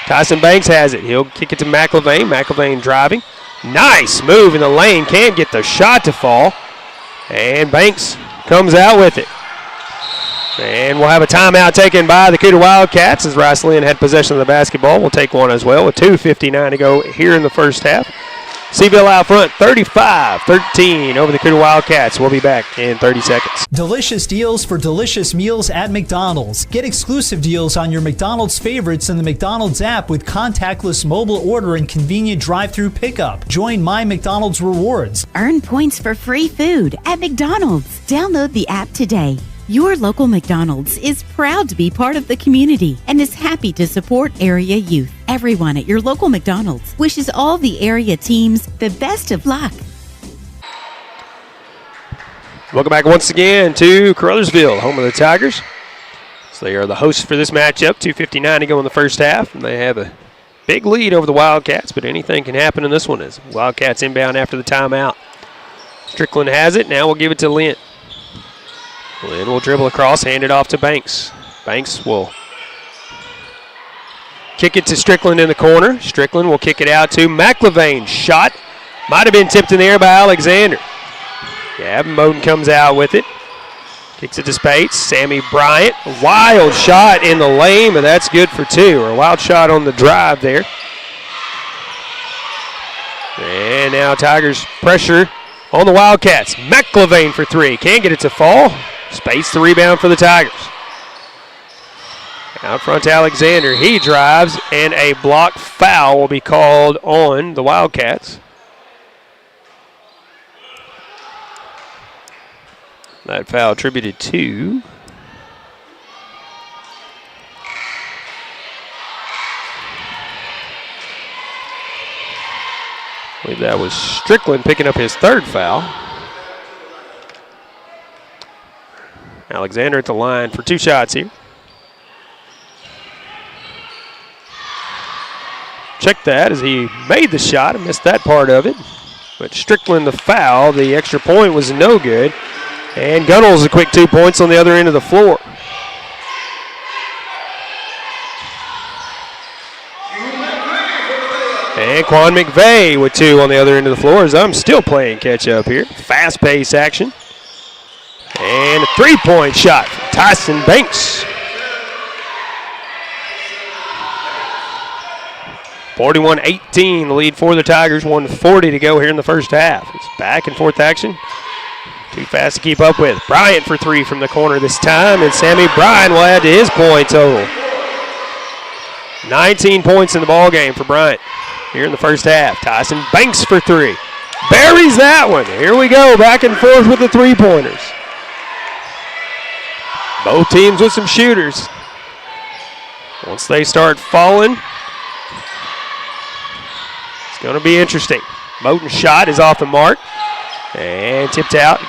Tyson Banks has it. He'll kick it to McElvain. McElvain driving. Nice move in the lane. Can't get the shot to fall. And Banks comes out with it. And we'll have a timeout taken by the Cooter Wildcats as Rice Lynn had possession of the basketball. We'll take one as well with 2:59 to go here in the first half. Seville out front, 35-13 over the Cooter Wildcats. We'll be back in 30 seconds. Delicious deals for delicious meals at McDonald's. Get exclusive deals on your McDonald's favorites in the McDonald's app with contactless mobile order and convenient drive-through pickup. Join My McDonald's Rewards. Earn points for free food at McDonald's. Download the app today. Your local McDonald's is proud to be part of the community and is happy to support area youth. Everyone at your local McDonald's wishes all the area teams the best of luck. Welcome back once again to Caruthersville, home of the Tigers. So they are the hosts for this matchup. 2:59 to go in the first half, and they have a big lead over the Wildcats, but anything can happen in this one as Wildcats inbound after the timeout. Strickland has it. Now we'll give it to Lynn. Lynn will dribble across, hand it off to Banks. Banks will kick it to Strickland in the corner. Strickland will kick it out to McLevain. Shot might have been tipped in the air by Alexander. Gavin Moden comes out with it. Kicks it to Spates. Sammy Bryant. Wild shot in the lane, but that's good for 2. Or a wild shot on the drive there. And now Tigers pressure on the Wildcats. McLevain for 3. Can't get it to fall. Spates the rebound for the Tigers. Out front to Alexander. He drives, and a block foul will be called on the Wildcats. That foul attributed to I believe that was Strickland picking up his 3rd foul. Alexander at the line for 2 shots here. Check that as he made the shot. I missed that part of it. But Strickland the foul. The extra point was no good. And Gunnels a quick 2 points on the other end of the floor. And Quan McVeigh with 2 on the other end of the floor as I'm still playing catch up here. Fast-paced action. And a 3-point shot from Tyson Banks. 41-18, the lead for the Tigers. 1:40 to go here in the first half. It's back and forth action. Too fast to keep up with. Bryant for 3 from the corner this time, and Sammy Bryant will add to his point total. 19 points in the ball game for Bryant here in the first half. Tyson Banks for 3. Buries that one. Here we go, back and forth with the 3-pointers. Both teams with some shooters. Once they start falling, it's going to be interesting. Moten's shot is off the mark and tipped out.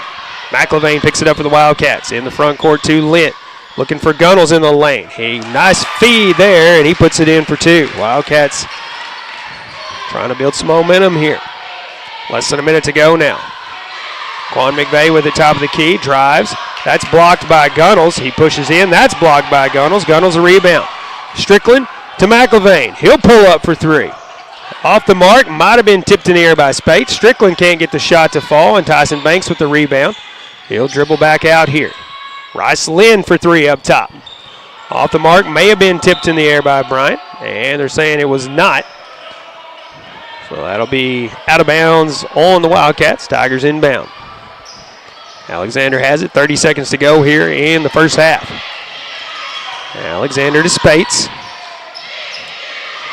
McIlvain picks it up for the Wildcats. In the front court to Lint. Looking for Gunnels in the lane. Nice feed there, and he puts it in for two. Wildcats trying to build some momentum here. Less than a minute to go now. Quan McVeigh with the top of the key, drives. That's blocked by Gunnels. He pushes in. That's blocked by Gunnels. Gunnels a rebound. Strickland to McIlvain. He'll pull up for three. Off the mark, might have been tipped in the air by Spates. Strickland can't get the shot to fall, and Tyson Banks with the rebound. He'll dribble back out here. Rice Lynn for three up top. Off the mark, may have been tipped in the air by Bryant, and they're saying it was not. So that'll be out of bounds on the Wildcats. Tigers inbound. Alexander has it, 30 seconds to go here in the first half. Alexander to Spates.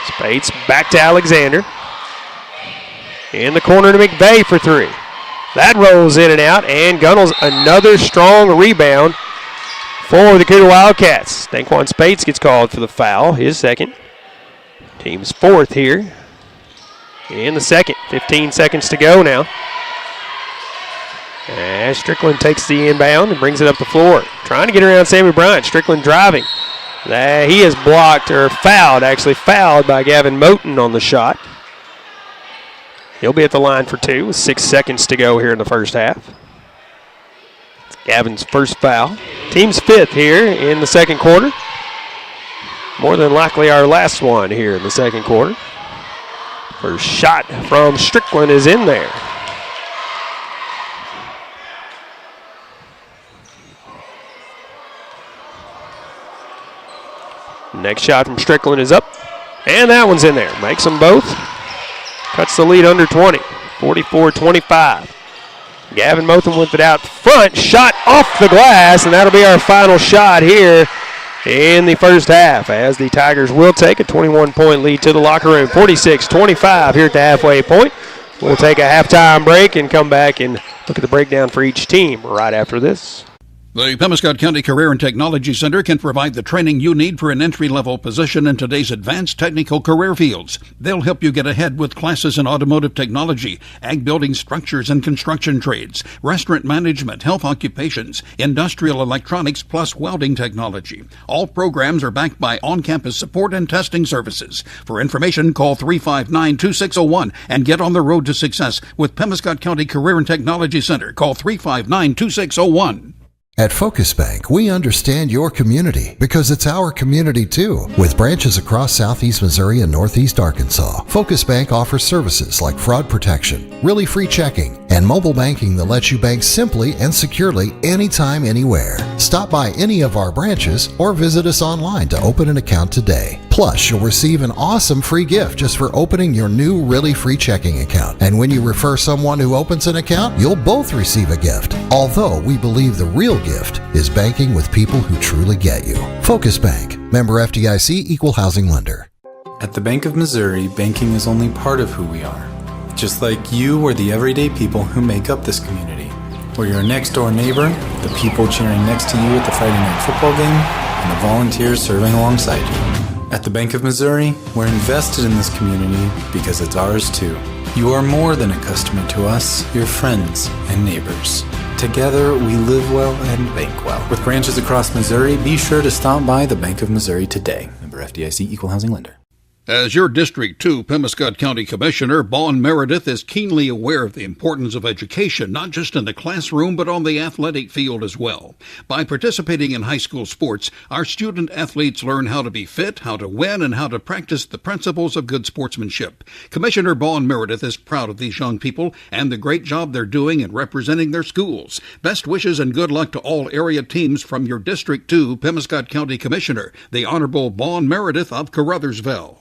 Spates back to Alexander. In the corner to McVeigh for three. That rolls in and out, and Gunnels another strong rebound for the Cooter Wildcats. Daquan Spates gets called for the foul, his second. Team's fourth here in the second. 15 seconds to go now. As Strickland takes the inbound and brings it up the floor. Trying to get around Sammy Bryant. Strickland driving. He is blocked, or fouled by Gavin Moten on the shot. He'll be at the line for two with 6 seconds to go here in the first half. It's Gavin's first foul. Team's fifth here in the second quarter. More than likely our last one here in the second quarter. First shot from Strickland is in there. Next shot from Strickland is up, and that one's in there. Makes them both. Cuts the lead under 20, 44-25. Gavin Moten with it out front. Shot off the glass, and that'll be our final shot here in the first half, as the Tigers will take a 21-point lead to the locker room. 46-25 here at the halfway point. We'll take a halftime break and come back and look at the breakdown for each team right after this. The Pemiscot County Career and Technology Center can provide the training you need for an entry-level position in today's advanced technical career fields. They'll help you get ahead with classes in automotive technology, ag building structures and construction trades, restaurant management, health occupations, industrial electronics, plus welding technology. All programs are backed by on-campus support and testing services. For information, call 359-2601 and get on the road to success with Pemiscot County Career and Technology Center. Call 359-2601. At Focus Bank, we understand your community because it's our community too. With branches across southeast Missouri and northeast Arkansas, Focus Bank offers services like fraud protection, really free checking, and mobile banking that lets you bank simply and securely anytime, anywhere. Stop by any of our branches or visit us online to open an account today. Plus, you'll receive an awesome free gift just for opening your new really free checking account. And when you refer someone who opens an account, you'll both receive a gift. Although we believe the real gift is banking with people who truly get you. Focus Bank, member FDIC, equal housing lender. At the Bank of Missouri, banking is only part of who we are. Just like you or the everyday people who make up this community. We're your next door neighbor, the people cheering next to you at the Friday night football game, and the volunteers serving alongside you. At the Bank of Missouri, we're invested in this community because it's ours too. You are more than a customer to us, you're friends and neighbors. Together, we live well and bank well. With branches across Missouri, be sure to stop by the Bank of Missouri today. Member FDIC, equal housing lender. As your District 2 Pemiscot County Commissioner, Bon Meredith is keenly aware of the importance of education, not just in the classroom, but on the athletic field as well. By participating in high school sports, our student athletes learn how to be fit, how to win, and how to practice the principles of good sportsmanship. Commissioner Bon Meredith is proud of these young people and the great job they're doing in representing their schools. Best wishes and good luck to all area teams from your District 2 Pemiscot County Commissioner, the Honorable Bon Meredith of Caruthersville.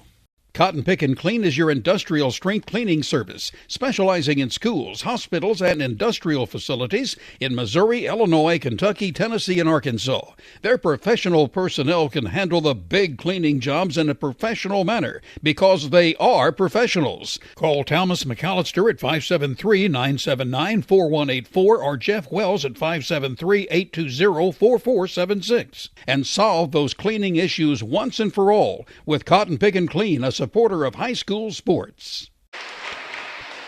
Cotton Pick and Clean is your industrial strength cleaning service, specializing in schools, hospitals, and industrial facilities in Missouri, Illinois, Kentucky, Tennessee, and Arkansas. Their professional personnel can handle the big cleaning jobs in a professional manner because they are professionals. Call Thomas McAllister at 573-979-4184 or Jeff Wells at 573-820-4476 and solve those cleaning issues once and for all with Cotton Pick and Clean, a supporter of high school sports.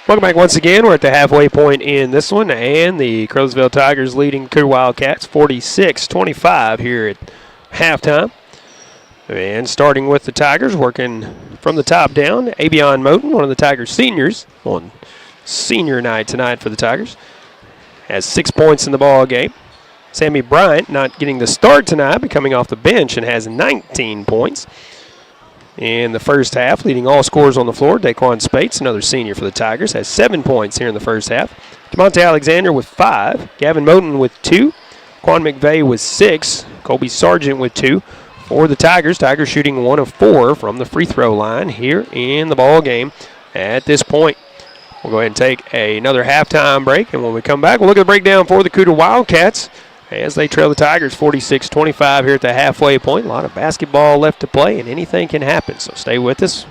Welcome back once again. We're at the halfway point in this one, and the Caruthersville Tigers leading Cooter Wildcats 46-25 here at halftime. And starting with the Tigers, working from the top down, Avion Moten, one of the Tigers' seniors, on senior night tonight for the Tigers, has 6 points in the ball game. Sammy Bryant not getting the start tonight, but coming off the bench and has 19 points. In the first half, leading all scorers on the floor, Daquan Spates, another senior for the Tigers, has 7 points here in the first half. DeMonte Alexander with 5, Gavin Moten with 2, Quan McVeigh with 6, Colby Sargent with 2. For the Tigers, Tigers shooting 1 of 4 from the free throw line here in the ball game at this point. We'll go ahead and take another halftime break, and when we come back, we'll look at the breakdown for the Cooter Wildcats as they trail the Tigers 46-25 here at the halfway point. A lot of basketball left to play, and anything can happen, so stay with us.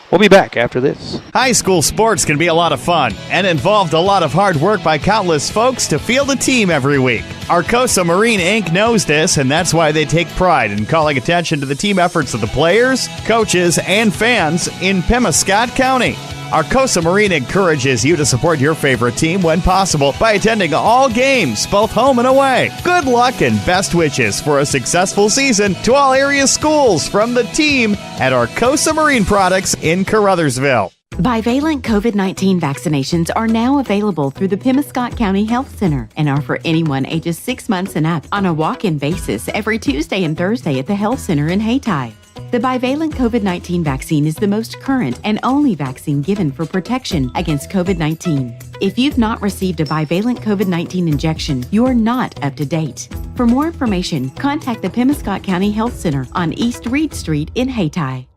We'll be back after this. High school sports can be a lot of fun and involved a lot of hard work by countless folks to field a team every week. Arcosa Marine Inc. knows this, and that's why they take pride in calling attention to the team efforts of the players, coaches, and fans in Pemiscot County. Arcosa Marine encourages you to support your favorite team when possible by attending all games, both home and away. Good luck and best wishes for a successful season to all area schools from the team at Arcosa Marine Products in Caruthersville. Bivalent COVID-19 vaccinations are now available through the Pemiscot County Health Center and are for anyone ages 6 months and up on a walk-in basis every Tuesday and Thursday at the Health Center in Hayti. The bivalent COVID-19 vaccine is the most current and only vaccine given for protection against COVID-19. If you've not received a bivalent COVID-19 injection, you are not up to date. For more information, contact the Pemiscot County Health Center on East Reed Street in Hayti.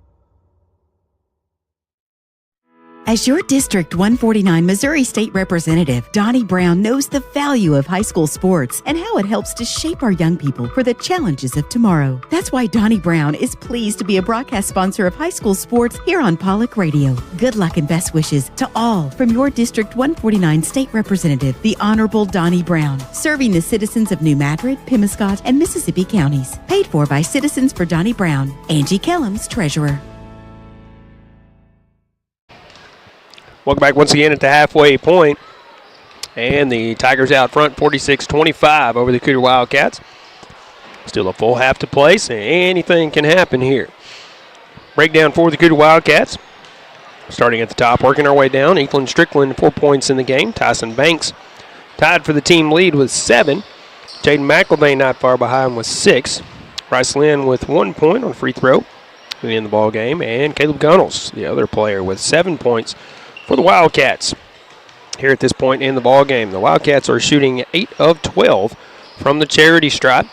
As your District 149 Missouri State Representative, Donnie Brown knows the value of high school sports and how it helps to shape our young people for the challenges of tomorrow. That's why Donnie Brown is pleased to be a broadcast sponsor of high school sports here on Pollock Radio. Good luck and best wishes to all from your District 149 State Representative, the Honorable Donnie Brown, serving the citizens of New Madrid, Pemiscot, and Mississippi counties. Paid for by Citizens for Donnie Brown. Angie Kellums, Treasurer. Welcome back once again at the halfway point. And the Tigers out front 46-25 over the Cooter Wildcats. Still a full half to play, so anything can happen here. Breakdown for the Cooter Wildcats. Starting at the top, working our way down. Ethan Strickland, 4 points in the game. Tyson Banks tied for the team lead with 7. Jaden McElvain not far behind with 6. Bryce Lynn with 1 point on free throw in the ball game. And Caleb Gunnels, the other player, with 7 points for the Wildcats here at this point in the ball game. The Wildcats are shooting 8 of 12 from the charity stripe.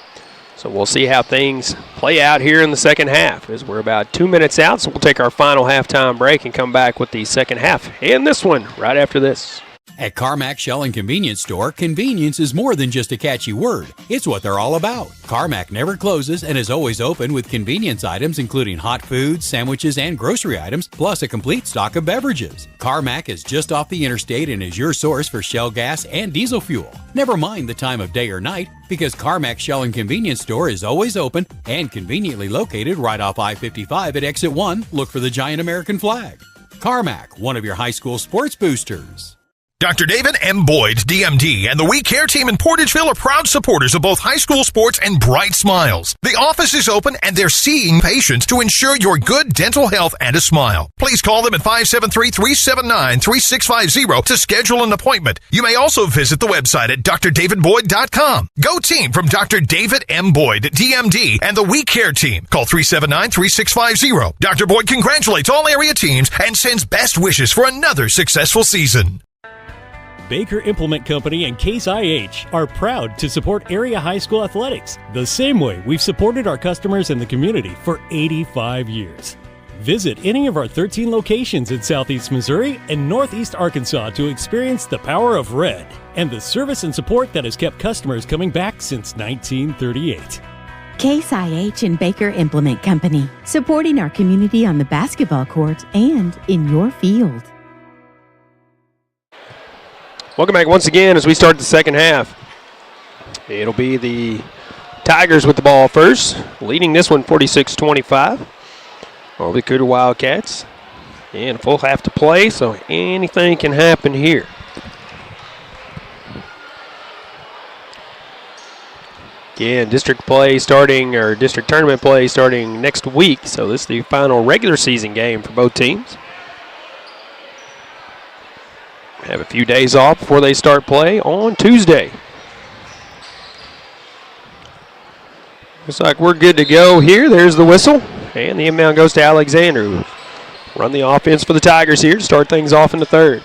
So we'll see how things play out here in the second half as we're about 2 minutes out. So we'll take our final halftime break and come back with the second half in this one right after this. At Carmack Shell and Convenience Store, convenience is more than just a catchy word. It's what they're all about. Carmack never closes and is always open with convenience items including hot foods, sandwiches, and grocery items, plus a complete stock of beverages. Carmack is just off the interstate and is your source for Shell gas and diesel fuel. Never mind the time of day or night, because Carmack Shell and Convenience Store is always open and conveniently located right off I-55 at Exit 1. Look for the giant American flag. Carmack, one of your high school sports boosters. Dr. David M. Boyd, DMD, and the We Care team in Portageville are proud supporters of both high school sports and Bright Smiles. The office is open and they're seeing patients to ensure your good dental health and a smile. Please call them at 573-379-3650 to schedule an appointment. You may also visit the website at drdavidboyd.com. Go team from Dr. David M. Boyd, DMD, and the We Care team. Call 379-3650. Dr. Boyd congratulates all area teams and sends best wishes for another successful season. Baker Implement Company and Case IH are proud to support area high school athletics the same way we've supported our customers in the community for 85 years. Visit any of our 13 locations in Southeast Missouri and Northeast Arkansas to experience the power of red and the service and support that has kept customers coming back since 1938. Case IH and Baker Implement Company, supporting our community on the basketball court and in your field. Welcome back once again as we start the second half. It'll be the Tigers with the ball first, leading this one 46-25 over the Cooter Wildcats. And a full half to play, so anything can happen here. Again, district tournament play starting next week, so this is the final regular season game for both teams. Have a few days off before they start play on Tuesday. Looks like we're good to go here. There's the whistle. And the inbound goes to Alexander, who run the offense for the Tigers here to start things off in the third.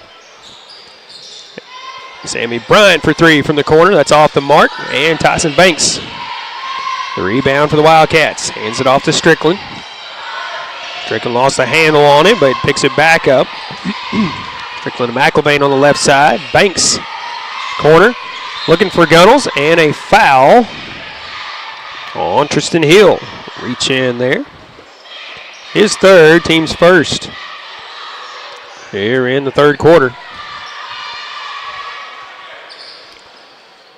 Sammy Bryant for three from the corner. That's off the mark. And Tyson Banks, the rebound for the Wildcats. Hands it off to Strickland. Strickland lost the handle on it, but picks it back up. Strickland to McIlvain on the left side. Banks, corner, looking for Gunnels, and a foul on Tristan Hill. Reach in there. His third, team's first here in the third quarter.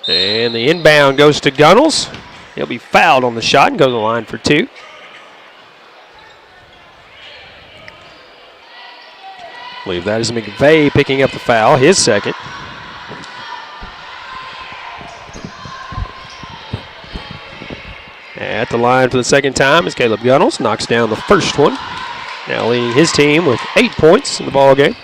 And the inbound goes to Gunnels. He'll be fouled on the shot and go to the line for two. I believe that is McVeigh picking up the foul, his second. At the line for the second time is Caleb Gunnels. Knocks down the first one. Now leading his team with 8 points in the ball game.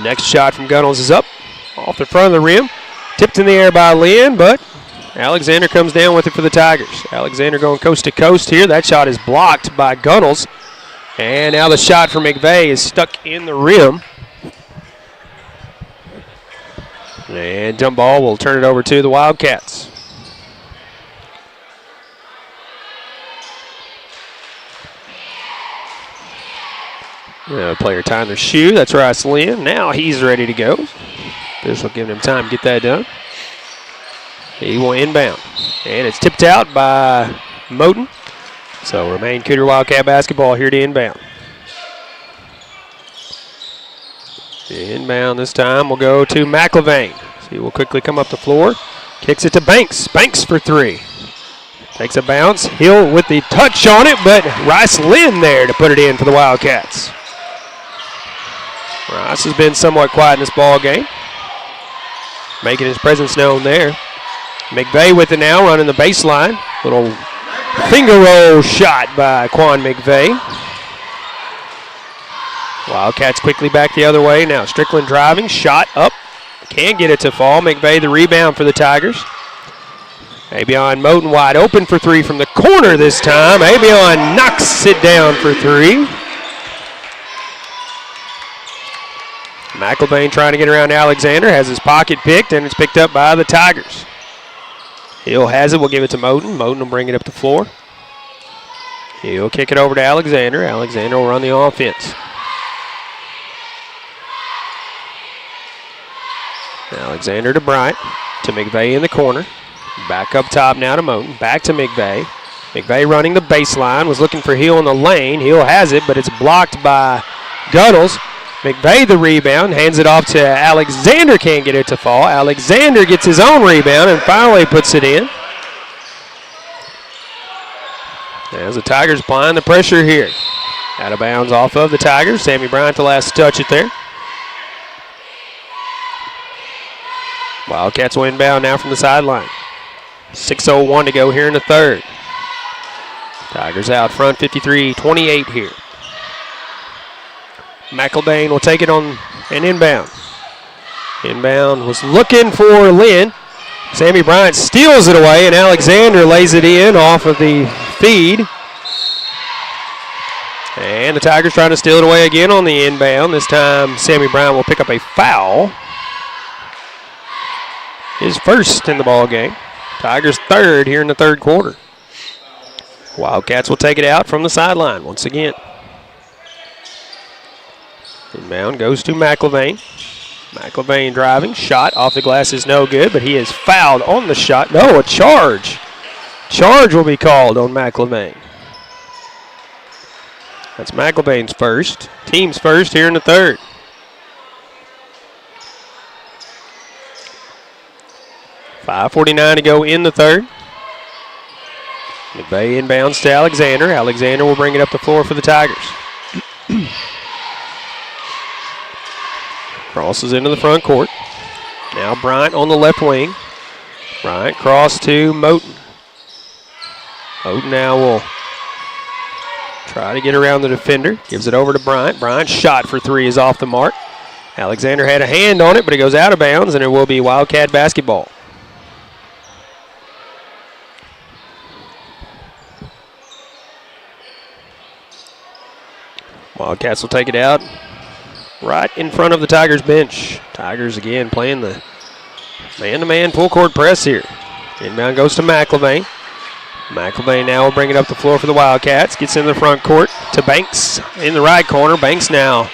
Next shot from Gunnels is up. Off the front of the rim. Tipped in the air by Lynn, but Alexander comes down with it for the Tigers. Alexander going coast to coast here. That shot is blocked by Gunnels. And now the shot from McVeigh is stuck in the rim. And jump ball will turn it over to the Wildcats. Player tying their shoe. That's Rice Lynn. Now he's ready to go. This will give him time to get that done. He will inbound. And it's tipped out by Moten. So remain Cooter Wildcat basketball here to inbound. The inbound this time will go to McIlvain. He will quickly come up the floor. Kicks it to Banks. Banks for three. Takes a bounce. Hill with the touch on it, but Rice Lynn there to put it in for the Wildcats. Rice has been somewhat quiet in this ball game, making his presence known there. McVeigh with it now, running the baseline. Little finger roll shot by Quan McVeigh. Wildcats quickly back the other way. Now Strickland driving, shot up. Can't get it to fall. McVeigh the rebound for the Tigers. Abion Moten wide open for three from the corner this time. Abion knocks it down for three. McIlvain trying to get around Alexander. Has his pocket picked, and it's picked up by the Tigers. Hill has it. We'll give it to Moten. Moten will bring it up the floor. He'll kick it over to Alexander. Alexander will run the offense. Alexander to Bryant, to McVeigh in the corner. Back up top now to Moten, back to McVeigh. McVeigh running the baseline, was looking for Hill in the lane. Hill has it, but it's blocked by Gunnels. McVeigh the rebound, hands it off to Alexander, can't get it to fall. Alexander gets his own rebound and finally puts it in. As the Tigers applying the pressure here. Out of bounds off of the Tigers. Sammy Bryant the last to touch it there. Wildcats will inbound now from the sideline. 6:01 to go here in the third. Tigers out front, 53-28 here. McIlvain will take it on an inbound. Inbound was looking for Lynn. Sammy Bryant steals it away, and Alexander lays it in off of the feed. And the Tigers trying to steal it away again on the inbound. This time Sammy Bryant will pick up a foul. His first in the ball game. Tigers third here in the third quarter. Wildcats will take it out from the sideline once again. Inbound goes to McIlvain. McIlvain driving. Shot off the glass is no good, but he is fouled on the shot. No, a charge. Charge will be called on McIlvain. That's McIlvain's first. Team's first here in the third. .5:49 to go in the third. McVay inbounds to Alexander. Alexander will bring it up the floor for the Tigers. Crosses into the front court. Now Bryant on the left wing. Bryant cross to Moten. Moten now will try to get around the defender. Gives it over to Bryant. Bryant's shot for three is off the mark. Alexander had a hand on it, but it goes out of bounds, and it will be Wildcat basketball. Wildcats will take it out right in front of the Tigers bench. Tigers again playing the man-to-man full court press here. Inbound goes to McIlvain. McIlvain now will bring it up the floor for the Wildcats. Gets in the front court to Banks in the right corner. Banks now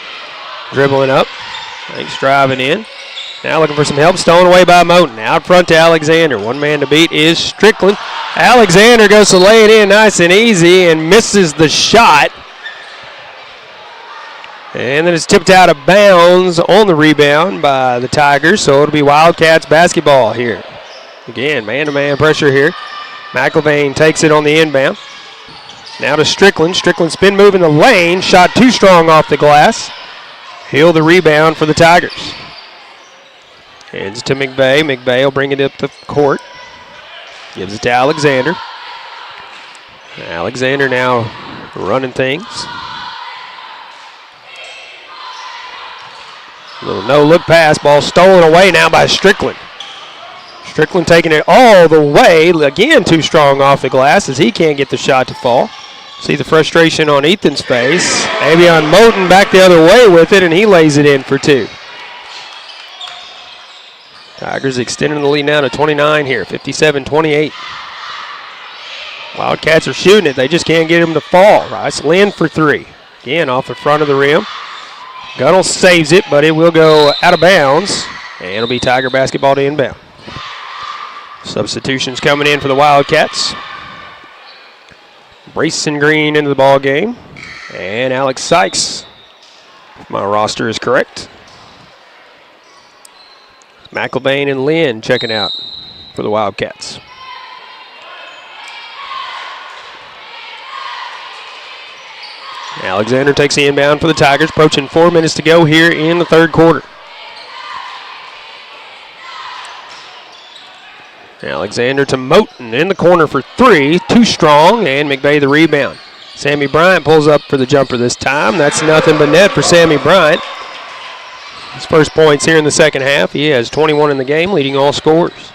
dribbling up. Banks driving in. Now looking for some help. Stolen away by Moten. Out front to Alexander. One man to beat is Strickland. Alexander goes to lay it in nice and easy and misses the shot. And then it's tipped out of bounds on the rebound by the Tigers, so it'll be Wildcats basketball here. Again, man-to-man pressure here. McIlvain takes it on the inbound. Now to Strickland. Strickland spin move in the lane. Shot too strong off the glass. He'll the rebound for the Tigers. Hands to McVay. McVay will bring it up the court. Gives it to Alexander. Alexander now running things. Little no-look pass. Ball stolen away now by Strickland. Strickland taking it all the way. Again, too strong off the glass as he can't get the shot to fall. See the frustration on Ethan's face. Avion Moten back the other way with it, and he lays it in for two. Tigers extending the lead now to 29 here, 57-28. Wildcats are shooting it. They just can't get him to fall. Rice Lynn for three. Again, off the front of the rim. Gunnell saves it, but it will go out of bounds, and it'll be Tiger basketball to inbound. Substitutions coming in for the Wildcats. Brayson Green into the ball game, and Alex Sykes, if my roster is correct. McIlvain and Lynn checking out for the Wildcats. Alexander takes the inbound for the Tigers, approaching 4 minutes to go here in the third quarter. Alexander to Moten in the corner for three, too strong, and McVay the rebound. Sammy Bryant pulls up for the jumper this time. That's nothing but net for Sammy Bryant. His first points here in the second half. He has 21 in the game, leading all scorers.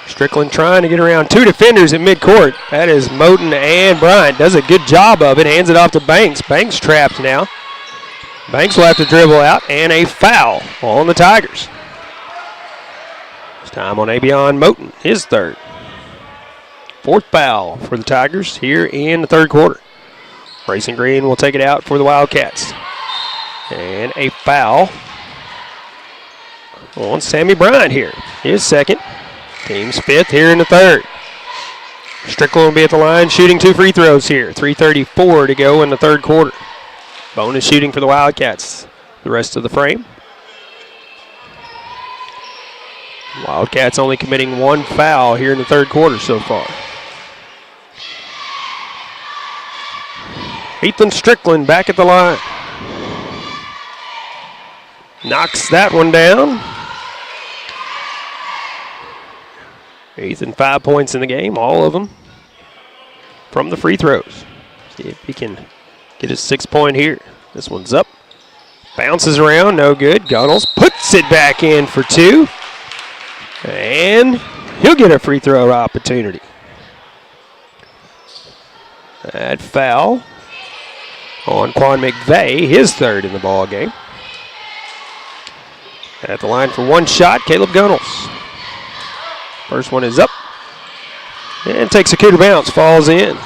Strickland trying to get around two defenders at midcourt. That is Moten and Bryant. Does a good job of it. Hands it off to Banks. Banks trapped now. Banks will have to dribble out, and a foul on the Tigers. It's time on Avion Moten, his third. Fourth foul for the Tigers here in the third quarter. Brayson Green will take it out for the Wildcats. And a foul on Sammy Bryant here. His second. Team's fifth here in the third. Strickland will be at the line shooting two free throws here. 3:34 to go in the third quarter. Bonus shooting for the Wildcats the rest of the frame. Wildcats only committing one foul here in the third quarter so far. Ethan Strickland back at the line. Knocks that one down. Ethan 5 points in the game, all of them from the free throws. See if he can get his 6 point here. This one's up. Bounces around, no good. Gunnels puts it back in for two. And he'll get a free throw opportunity. That foul on Quan McVay, his third in the ball game. At the line for one shot, Caleb Gunnels. First one is up. And takes a Cooter bounce, falls in.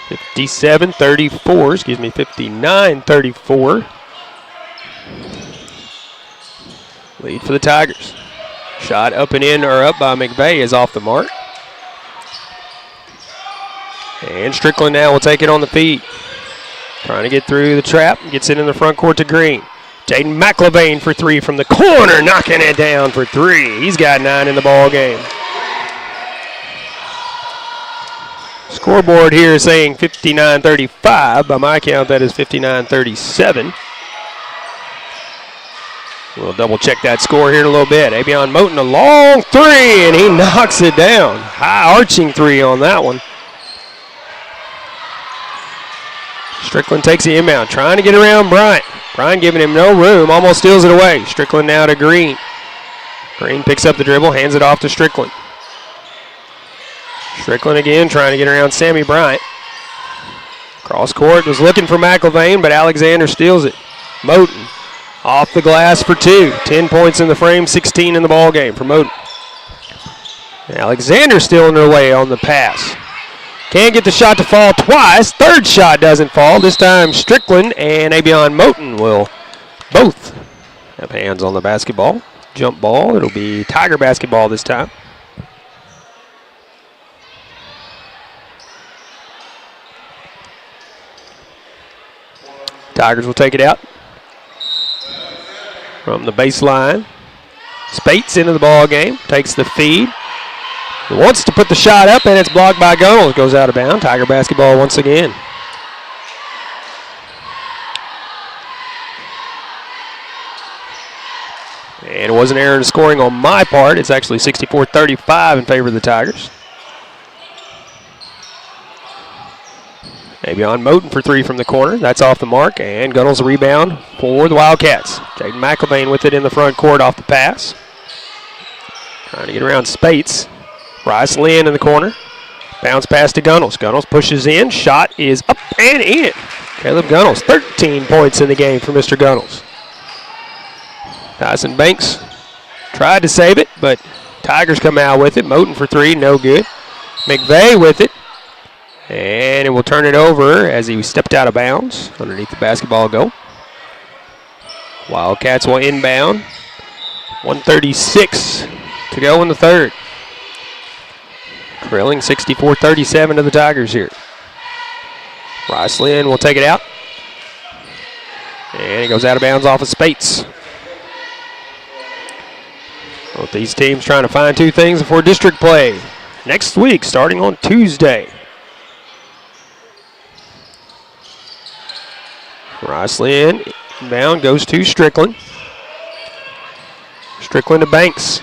59-34. Lead for the Tigers. Shot up and in or up by McVeigh is off the mark. And Strickland now will take it on the feet. Trying to get through the trap. Gets it in the front court to Green. Jaden McLevain for three from the corner. Knocking it down for three. He's got 9 in the ball game. Scoreboard here is saying 59-35. By my count, that is 59-37. We'll double check that score here in a little bit. Avion Moten, a long three, and he knocks it down. High arching three on that one. Strickland takes the inbound, trying to get around Bryant. Bryant giving him no room, almost steals it away. Strickland now to Green. Green picks up the dribble, hands it off to Strickland. Strickland again trying to get around Sammy Bryant. Cross court was looking for McLevain, but Alexander steals it. Moten off the glass for 2. 10 points in the frame, 16 in the ball game for Moten. Alexander still in their way on the pass. Can't get the shot to fall twice. Third shot doesn't fall. This time Strickland and Avion Moten will both have hands on the basketball. Jump ball. It'll be Tiger basketball this time. Tigers will take it out from the baseline. Spates into the ball game. Takes the feed. He wants to put the shot up, and it's blocked by Gunnels. Goes out of bounds. Tiger basketball once again. And it was an error in scoring on my part. It's actually 64-35 in favor of the Tigers. Avion Moten for 3 from the corner. That's off the mark, and Gunnels a rebound for the Wildcats. Jaden McLevain with it in the front court off the pass. Trying to get around Spates. Bryce Lynn in the corner. Bounce pass to Gunnels. Gunnels pushes in. Shot is up and in. Caleb Gunnels, 13 points in the game for Mr. Gunnels. Tyson Banks tried to save it, but Tigers come out with it. Moten for 3, no good. McVeigh with it. And it will turn it over as he stepped out of bounds underneath the basketball goal. Wildcats will inbound. 1:36 to go in the third. Trailing 64-37 to the Tigers here. Bryce Lynn will take it out. And it goes out of bounds off of Spates. Both these teams trying to find 2 things before district play next week, starting on Tuesday. Bryce Lynn inbound goes to Strickland. Strickland to Banks.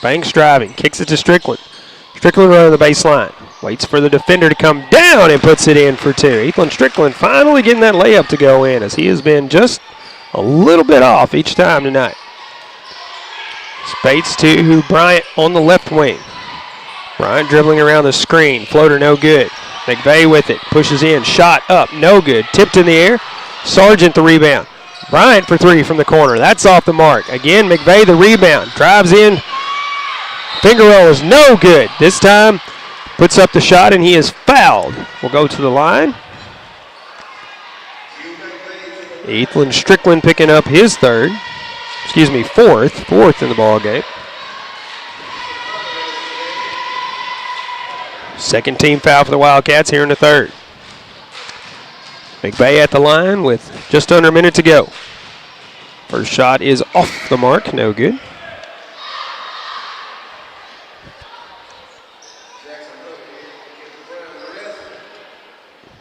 Banks driving, kicks it to Strickland. Strickland running the baseline. Waits for the defender to come down and puts it in for 2. Ethan Strickland finally getting that layup to go in, as he has been just a little bit off each time tonight. Spates to Bryant on the left wing. Bryant dribbling around the screen. Floater no good. McVeigh with it. Pushes in. Shot up. No good. Tipped in the air. Sargent the rebound. Bryant for 3 from the corner. That's off the mark. Again, McVeigh the rebound. Drives in. Finger roll is no good. This time puts up the shot and he is fouled. Will go to the line. Ethan Strickland picking up his fourth in the ball game. Second team foul for the Wildcats here in the third. McVeigh at the line with just under a minute to go. First shot is off the mark, no good.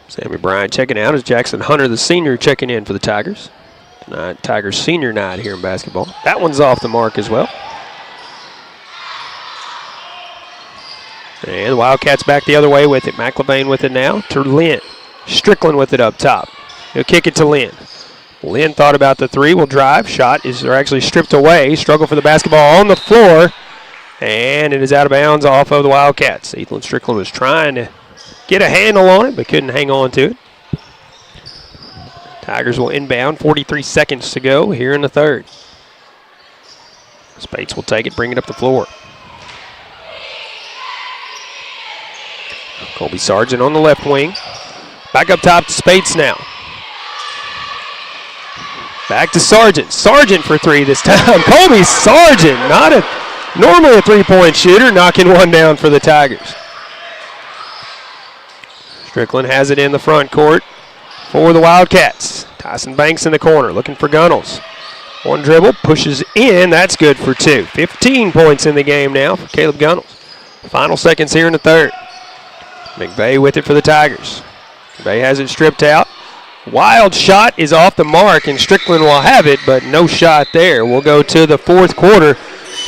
Sammy Bryant checking out as Jackson Hunter, the senior, checking in for the Tigers. Tonight, Tigers senior night here in basketball. That one's off the mark as well. And the Wildcats back the other way with it. McLevain with it now to Lynn. Strickland with it up top. He'll kick it to Lynn. Lynn thought about the 3, will drive. Shot is actually stripped away. Struggle for the basketball on the floor. And it is out of bounds off of the Wildcats. Ethan Strickland was trying to get a handle on it, but couldn't hang on to it. Tigers will inbound. 43 seconds to go here in the third. Spates will take it, bring it up the floor. Colby Sargent on the left wing. Back up top to Spates now. Back to Sargent. Sargent for three this time. Colby Sargent, normally a three-point shooter, knocking one down for the Tigers. Strickland has it in the front court for the Wildcats. Tyson Banks in the corner, looking for Gunnels. One dribble, pushes in, that's good for two. 15 points in the game now for Caleb Gunnels. Final seconds here in the third. McVeigh with it for the Tigers. McVeigh has it stripped out. Wild shot is off the mark, and Strickland will have it, but no shot there. We'll go to the fourth quarter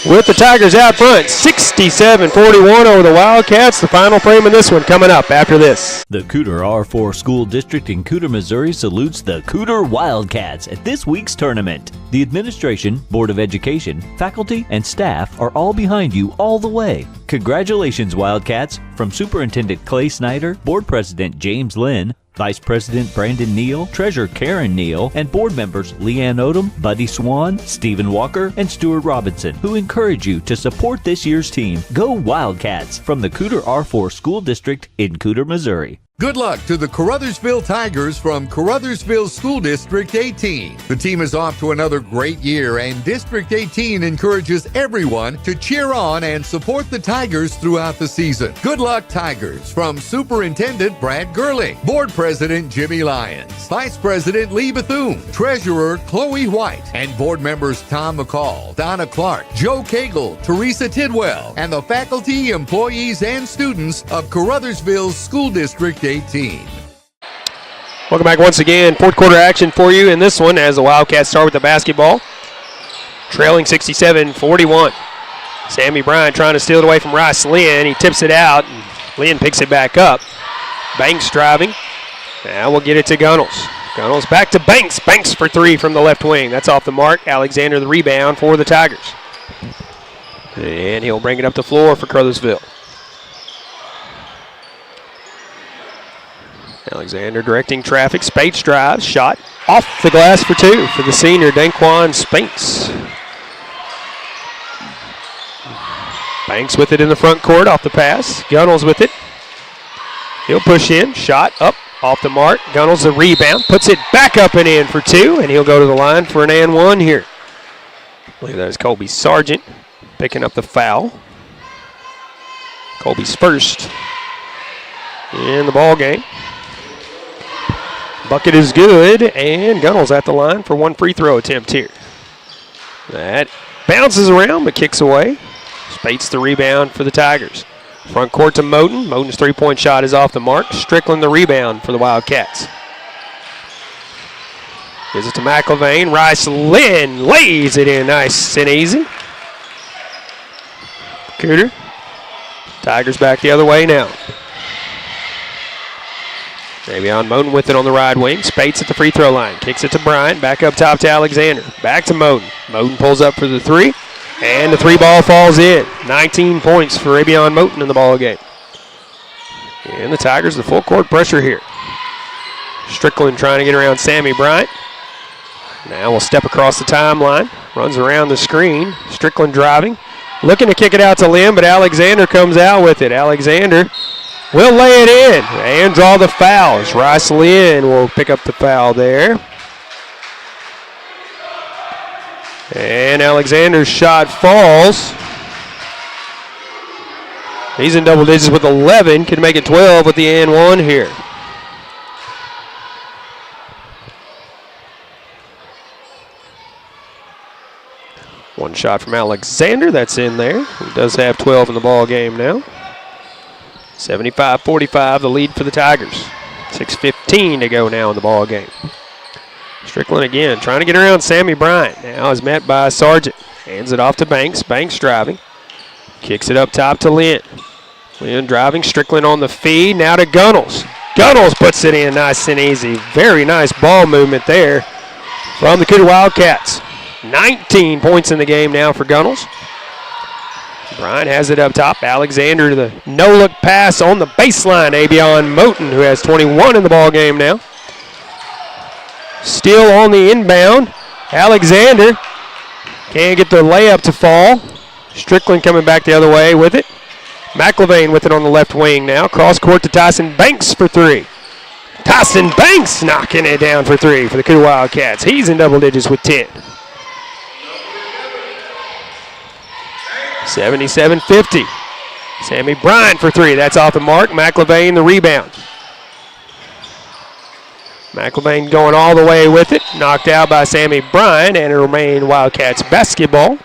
with the Tigers out front, 67-41 over the Wildcats. The final frame in this one coming up after this. The Cooter R4 School District in Cooter, Missouri salutes the Cooter Wildcats at this week's tournament. The administration, Board of Education, faculty, and staff are all behind you all the way. Congratulations, Wildcats, from Superintendent Clay Snyder, Board President James Lynn, Vice President Brandon Neal, Treasurer Karen Neal, and board members Leanne Odom, Buddy Swan, Stephen Walker, and Stuart Robinson, who encourage you to support this year's team. Go Wildcats from the Cooter R4 School District in Cooter, Missouri. Good luck to the Caruthersville Tigers from Caruthersville School District 18. The team is off to another great year, and District 18 encourages everyone to cheer on and support the Tigers throughout the season. Good luck, Tigers, from Superintendent Brad Gurley, Board President Jimmy Lyons, Vice President Lee Bethune, Treasurer Chloe White, and board members Tom McCall, Donna Clark, Joe Cagle, Teresa Tidwell, and the faculty, employees, and students of Caruthersville School District 18. Welcome back once again. Fourth quarter action for you in this one as the Wildcats start with the basketball. Trailing 67-41. Sammy Bryant trying to steal it away from Rice Lynn. He tips it out, and Lynn picks it back up. Banks driving. Now we'll get it to Gunnels. Gunnels back to Banks. Banks for three from the left wing. That's off the mark. Alexander the rebound for the Tigers. And he'll bring it up the floor for Caruthersville. Alexander directing traffic. Spates drives. Shot off the glass for two for the senior, Daquan Spates. Banks with it in the front court off the pass. Gunnels with it. He'll push in. Shot up off the mark. Gunnels the rebound. Puts it back up and in for two, and he'll go to the line for an and one here. I believe that is Colby Sargent picking up the foul. Colby's first in the ball game. Bucket is good, and Gunnels at the line for one free throw attempt here. That bounces around but kicks away. Spates the rebound for the Tigers. Front court to Moten. Moten's three-point shot is off the mark. Strickland the rebound for the Wildcats. Gives it to McIlvain. Rice Lynn lays it in nice and easy. Cooter. Tigers back the other way now. Davion Moten with it on the right wing. Spates at the free throw line. Kicks it to Bryant. Back up top to Alexander. Back to Moten. Moten pulls up for the three. And the three ball falls in. 19 points for Davion Moten in the ball game. And the Tigers, the full court pressure here. Strickland trying to get around Sammy Bryant. Now we'll step across the timeline. Runs around the screen. Strickland driving. Looking to kick it out to Lim, but Alexander comes out with it. Alexander will lay it in and draw the fouls. Rice Lynn will pick up the foul there. And Alexander's shot falls. He's in double digits with 11. Can make it 12 with the and one here. One shot from Alexander. That's in there. He does have 12 in the ball game now. 75-45, the lead for the Tigers. 6:15 to go now in the ball game. Strickland again trying to get around Sammy Bryant. Now is met by Sargent. Hands it off to Banks. Banks driving. Kicks it up top to Lynn. Lynn driving. Strickland on the feed. Now to Gunnels. Gunnels puts it in nice and easy. Very nice ball movement there from the Cooter Wildcats. 19 points in the game now for Gunnels. Bryant has it up top. Alexander, the no-look pass on the baseline. Davion Moten, who has 21 in the ball game now. Still on the inbound. Alexander can't get the layup to fall. Strickland coming back the other way with it. McLevain with it on the left wing now. Cross court to Tyson Banks for three. Tyson Banks knocking it down for three for the Cooter Wildcats. He's in double digits with 10. 77-50. Sammy Bryant for three. That's off the mark. McLevain the rebound. McLevain going all the way with it. Knocked out by Sammy Bryant, and it remained Wildcats basketball.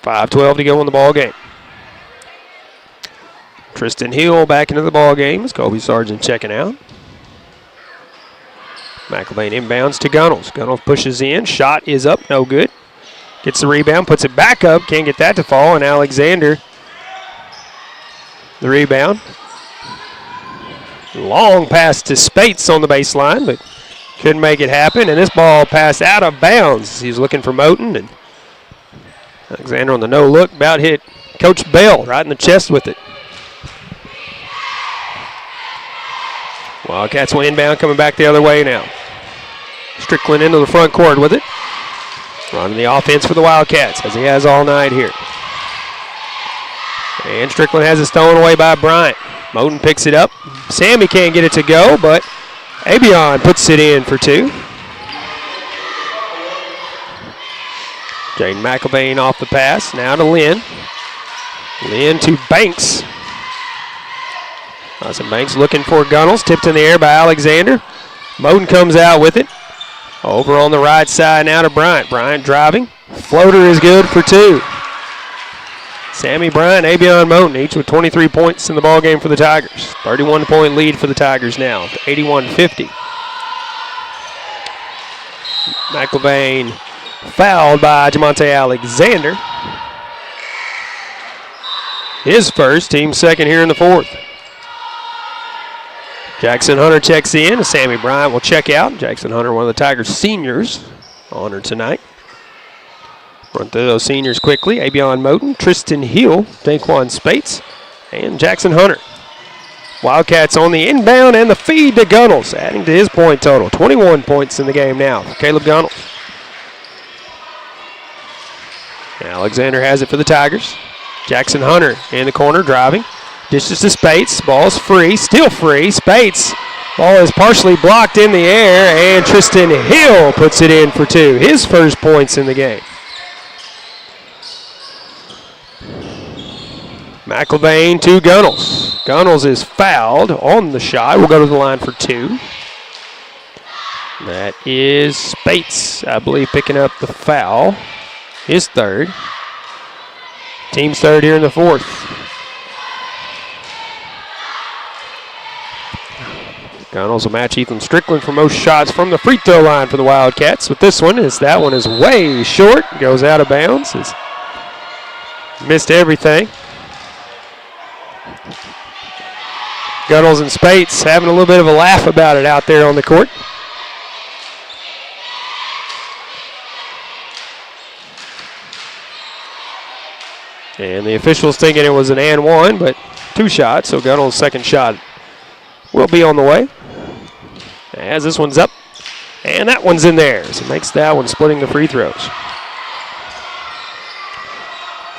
5:12 to go in the ball game. Tristan Hill back into the ball game as Kobe Sargent checking out. McLevain inbounds to Gunnels. Gunnels pushes in. Shot is up, no good. Gets the rebound, puts it back up. Can't get that to fall, and Alexander the rebound. Long pass to Spates on the baseline, but couldn't make it happen. And this ball passed out of bounds. He's looking for Moten, and Alexander on the no-look about hit Coach Bell right in the chest with it. Wildcats will inbound, coming back the other way now. Strickland into the front court with it. Running the offense for the Wildcats, as he has all night here. And Strickland has it stolen away by Bryant. Moten picks it up. Sammy can't get it to go, but Abion puts it in for two. Jaden McElvain off the pass. Now to Lynn. Lynn to Banks. Tyson Banks looking for Gunnels. Tipped in the air by Alexander. Moten comes out with it. Over on the right side now to Bryant. Bryant driving. Floater is good for two. Sammy Bryant, Abion Moten, each with 23 points in the ball game for the Tigers. 31-point lead for the Tigers now, 81-50. McElvain fouled by Jamonte Alexander. His first, team second here in the fourth. Jackson Hunter checks in. Sammy Bryant will check out. Jackson Hunter, one of the Tigers' seniors, honored tonight. Run through those seniors quickly. Abion Moten, Tristan Hill, Daquan Spates, and Jackson Hunter. Wildcats on the inbound and the feed to Gunnels, adding to his point total. 21 points in the game now for Caleb Gunnels. Alexander has it for the Tigers. Jackson Hunter in the corner driving. Dishes to Spates. Ball's free, still free. Spates. Ball is partially blocked in the air, and Tristan Hill puts it in for two. His first points in the game. McElvain to Gunnels. Gunnels is fouled on the shot. We'll go to the line for two. That is Spates, I believe, picking up the foul. His third. Team's third here in the fourth. Gunnels will match Ethan Strickland for most shots from the free throw line for the Wildcats. With this one, that one is way short. Goes out of bounds. Missed everything. Gunnels and Spates having a little bit of a laugh about it out there on the court. And the officials thinking it was an and one, but two shots, so Gunnels' second shot will be on the way. As this one's up, and that one's in there. So it makes that one splitting the free throws.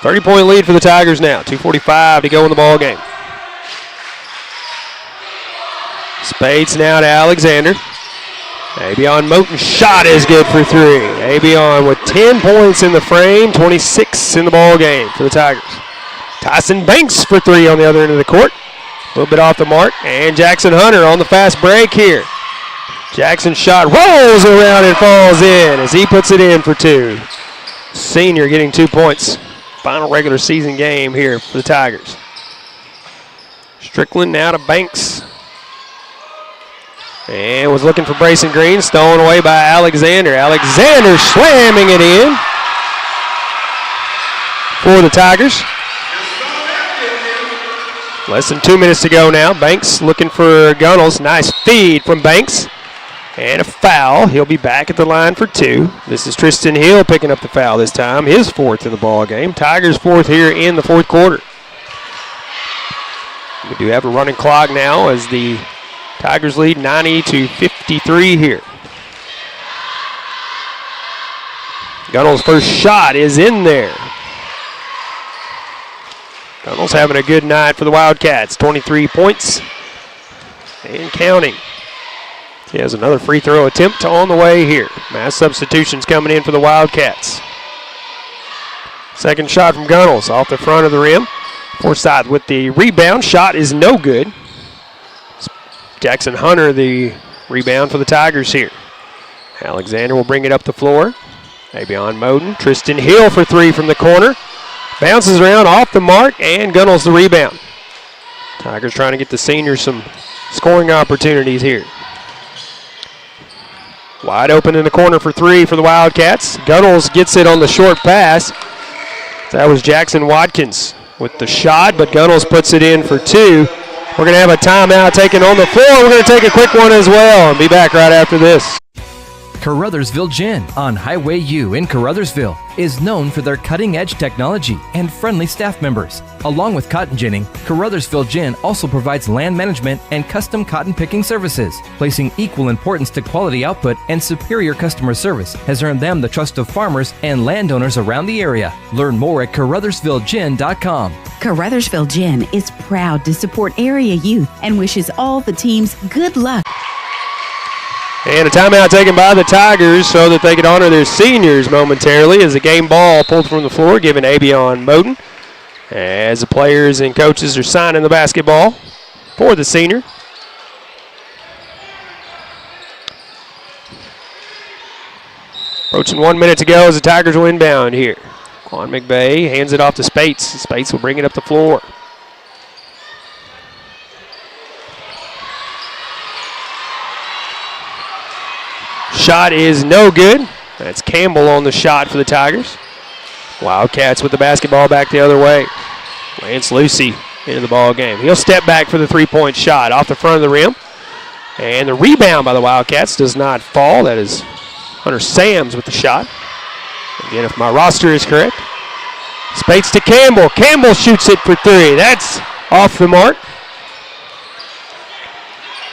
30-point lead for the Tigers now. 2:45 to go in the ball game. Spades now to Alexander. Abion Moten's shot is good for three. Abion with 10 points in the frame, 26 in the ball game for the Tigers. Tyson Banks for three on the other end of the court. A little bit off the mark. And Jackson Hunter on the fast break here. Jackson's shot rolls around and falls in as he puts it in for two. Senior getting 2 points. Final regular season game here for the Tigers. Strickland now to Banks. And was looking for Brayson Green. Stolen away by Alexander. Alexander slamming it in for the Tigers. Less than 2 minutes to go now. Banks looking for Gunnels. Nice feed from Banks. And a foul. He'll be back at the line for two. This is Tristan Hill picking up the foul this time. His fourth in the ball game. Tigers fourth here in the fourth quarter. We do have a running clock now as the Tigers lead 90-53 here. Gunnels' first shot is in there. Gunnels having a good night for the Wildcats. 23 points and counting. He has another free throw attempt on the way here. Mass substitutions coming in for the Wildcats. Second shot from Gunnels off the front of the rim. Forsyth with the rebound. Shot is no good. Jackson Hunter the rebound for the Tigers here. Alexander will bring it up the floor. Maybe on Moden. Tristan Hill for three from the corner. Bounces around off the mark, and Gunnels the rebound. Tigers trying to get the seniors some scoring opportunities here. Wide open in the corner for three for the Wildcats. Gunnels gets it on the short pass. That was Jackson Watkins with the shot, but Gunnels puts it in for two. We're going to have a timeout taken on the floor. We're going to take a quick one as well and be back right after this. Caruthersville Gin on Highway U in Caruthersville is known for their cutting-edge technology and friendly staff members. Along with cotton ginning, Caruthersville Gin also provides land management and custom cotton picking services. Placing equal importance to quality output and superior customer service has earned them the trust of farmers and landowners around the area. Learn more at CaruthersvilleGin.com. Caruthersville Gin is proud to support area youth and wishes all the teams good luck. And a timeout taken by the Tigers so that they could honor their seniors momentarily as the game ball pulled from the floor, given Avion Moden. As the players and coaches are signing the basketball for the senior. Approaching 1 minute to go as the Tigers will inbound here. Quan McVeigh hands it off to Spates. Spates will bring it up the floor. Shot is no good. That's Campbell on the shot for the Tigers. Wildcats with the basketball back the other way. Lance Lucy into the ball game. He'll step back for the three-point shot off the front of the rim. And the rebound by the Wildcats does not fall. That is Hunter Sams with the shot. Again, if my roster is correct. Spates to Campbell. Campbell shoots it for three. That's off the mark.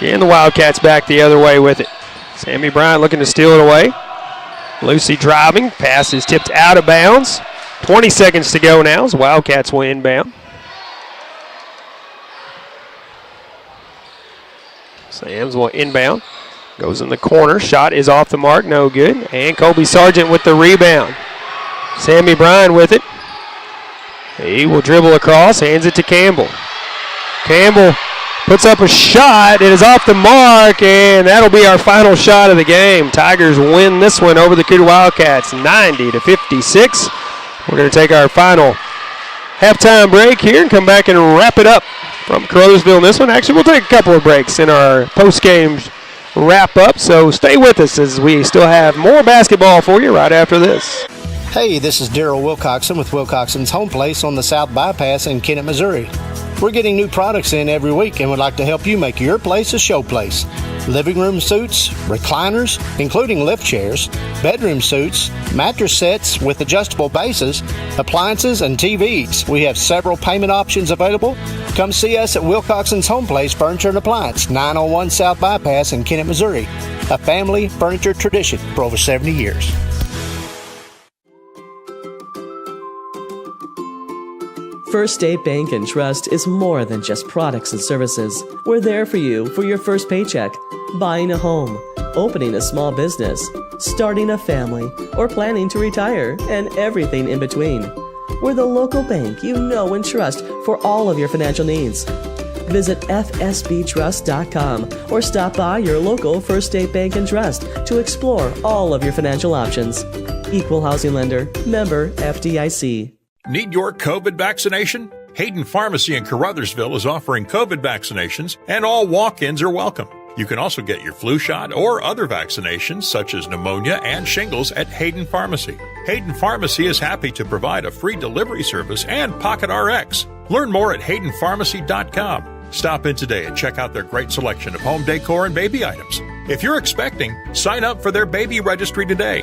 And the Wildcats back the other way with it. Sammy Bryant looking to steal it away. Lucy driving. Pass is tipped out of bounds. 20 seconds to go now as Wildcats will inbound. Sams will inbound. Goes in the corner. Shot is off the mark. No good. And Kobe Sargent with the rebound. Sammy Bryant with it. He will dribble across. Hands it to Campbell. Campbell puts up a shot. It is off the mark, and that'll be our final shot of the game. Tigers win this one over the Cooter Wildcats, 90-56. We're going to take our final halftime break here and come back and wrap it up from Caruthersville in this one. Actually, we'll take a couple of breaks in our post-game wrap-up, so stay with us as we still have more basketball for you right after this. Hey, this is Daryl Wilcoxon with Wilcoxon's Home Place on the South Bypass in Kennett, Missouri. We're getting new products in every week and would like to help you make your place a show place. Living room suites, recliners, including lift chairs, bedroom suites, mattress sets with adjustable bases, appliances, and TVs. We have several payment options available. Come see us at Wilcoxon's Home Place Furniture and Appliance, 901 South Bypass in Kennett, Missouri. A family furniture tradition for over 70 years. First State Bank and Trust is more than just products and services. We're there for you for your first paycheck, buying a home, opening a small business, starting a family, or planning to retire, and everything in between. We're the local bank you know and trust for all of your financial needs. Visit fsbtrust.com or stop by your local First State Bank and Trust to explore all of your financial options. Equal housing lender, member FDIC. Need your COVID vaccination? Hayden Pharmacy in Caruthersville is offering COVID vaccinations, and all walk-ins are welcome. You can also get your flu shot or other vaccinations such as pneumonia and shingles at Hayden Pharmacy. Hayden Pharmacy is happy to provide a free delivery service and Pocket RX. Learn more at HaydenPharmacy.com. Stop in today and check out their great selection of home decor and baby items. If you're expecting, sign up for their baby registry today.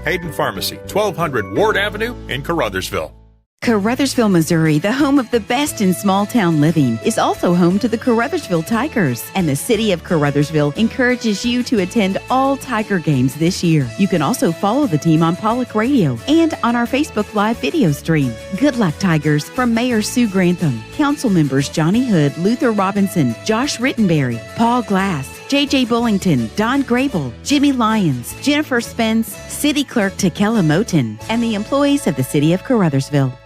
Hayden Pharmacy, 1200 Ward Avenue in Caruthersville. Caruthersville, Missouri, the home of the best in small town living, is also home to the Caruthersville Tigers. And the city of Caruthersville encourages you to attend all Tiger games this year. You can also follow the team on Pollock Radio and on our Facebook Live video stream. Good luck, Tigers, from Mayor Sue Grantham, Council members Johnny Hood, Luther Robinson, Josh Rittenberry, Paul Glass, J.J. Bullington, Don Grable, Jimmy Lyons, Jennifer Spence, City Clerk Takela Moten, and the employees of the city of Caruthersville.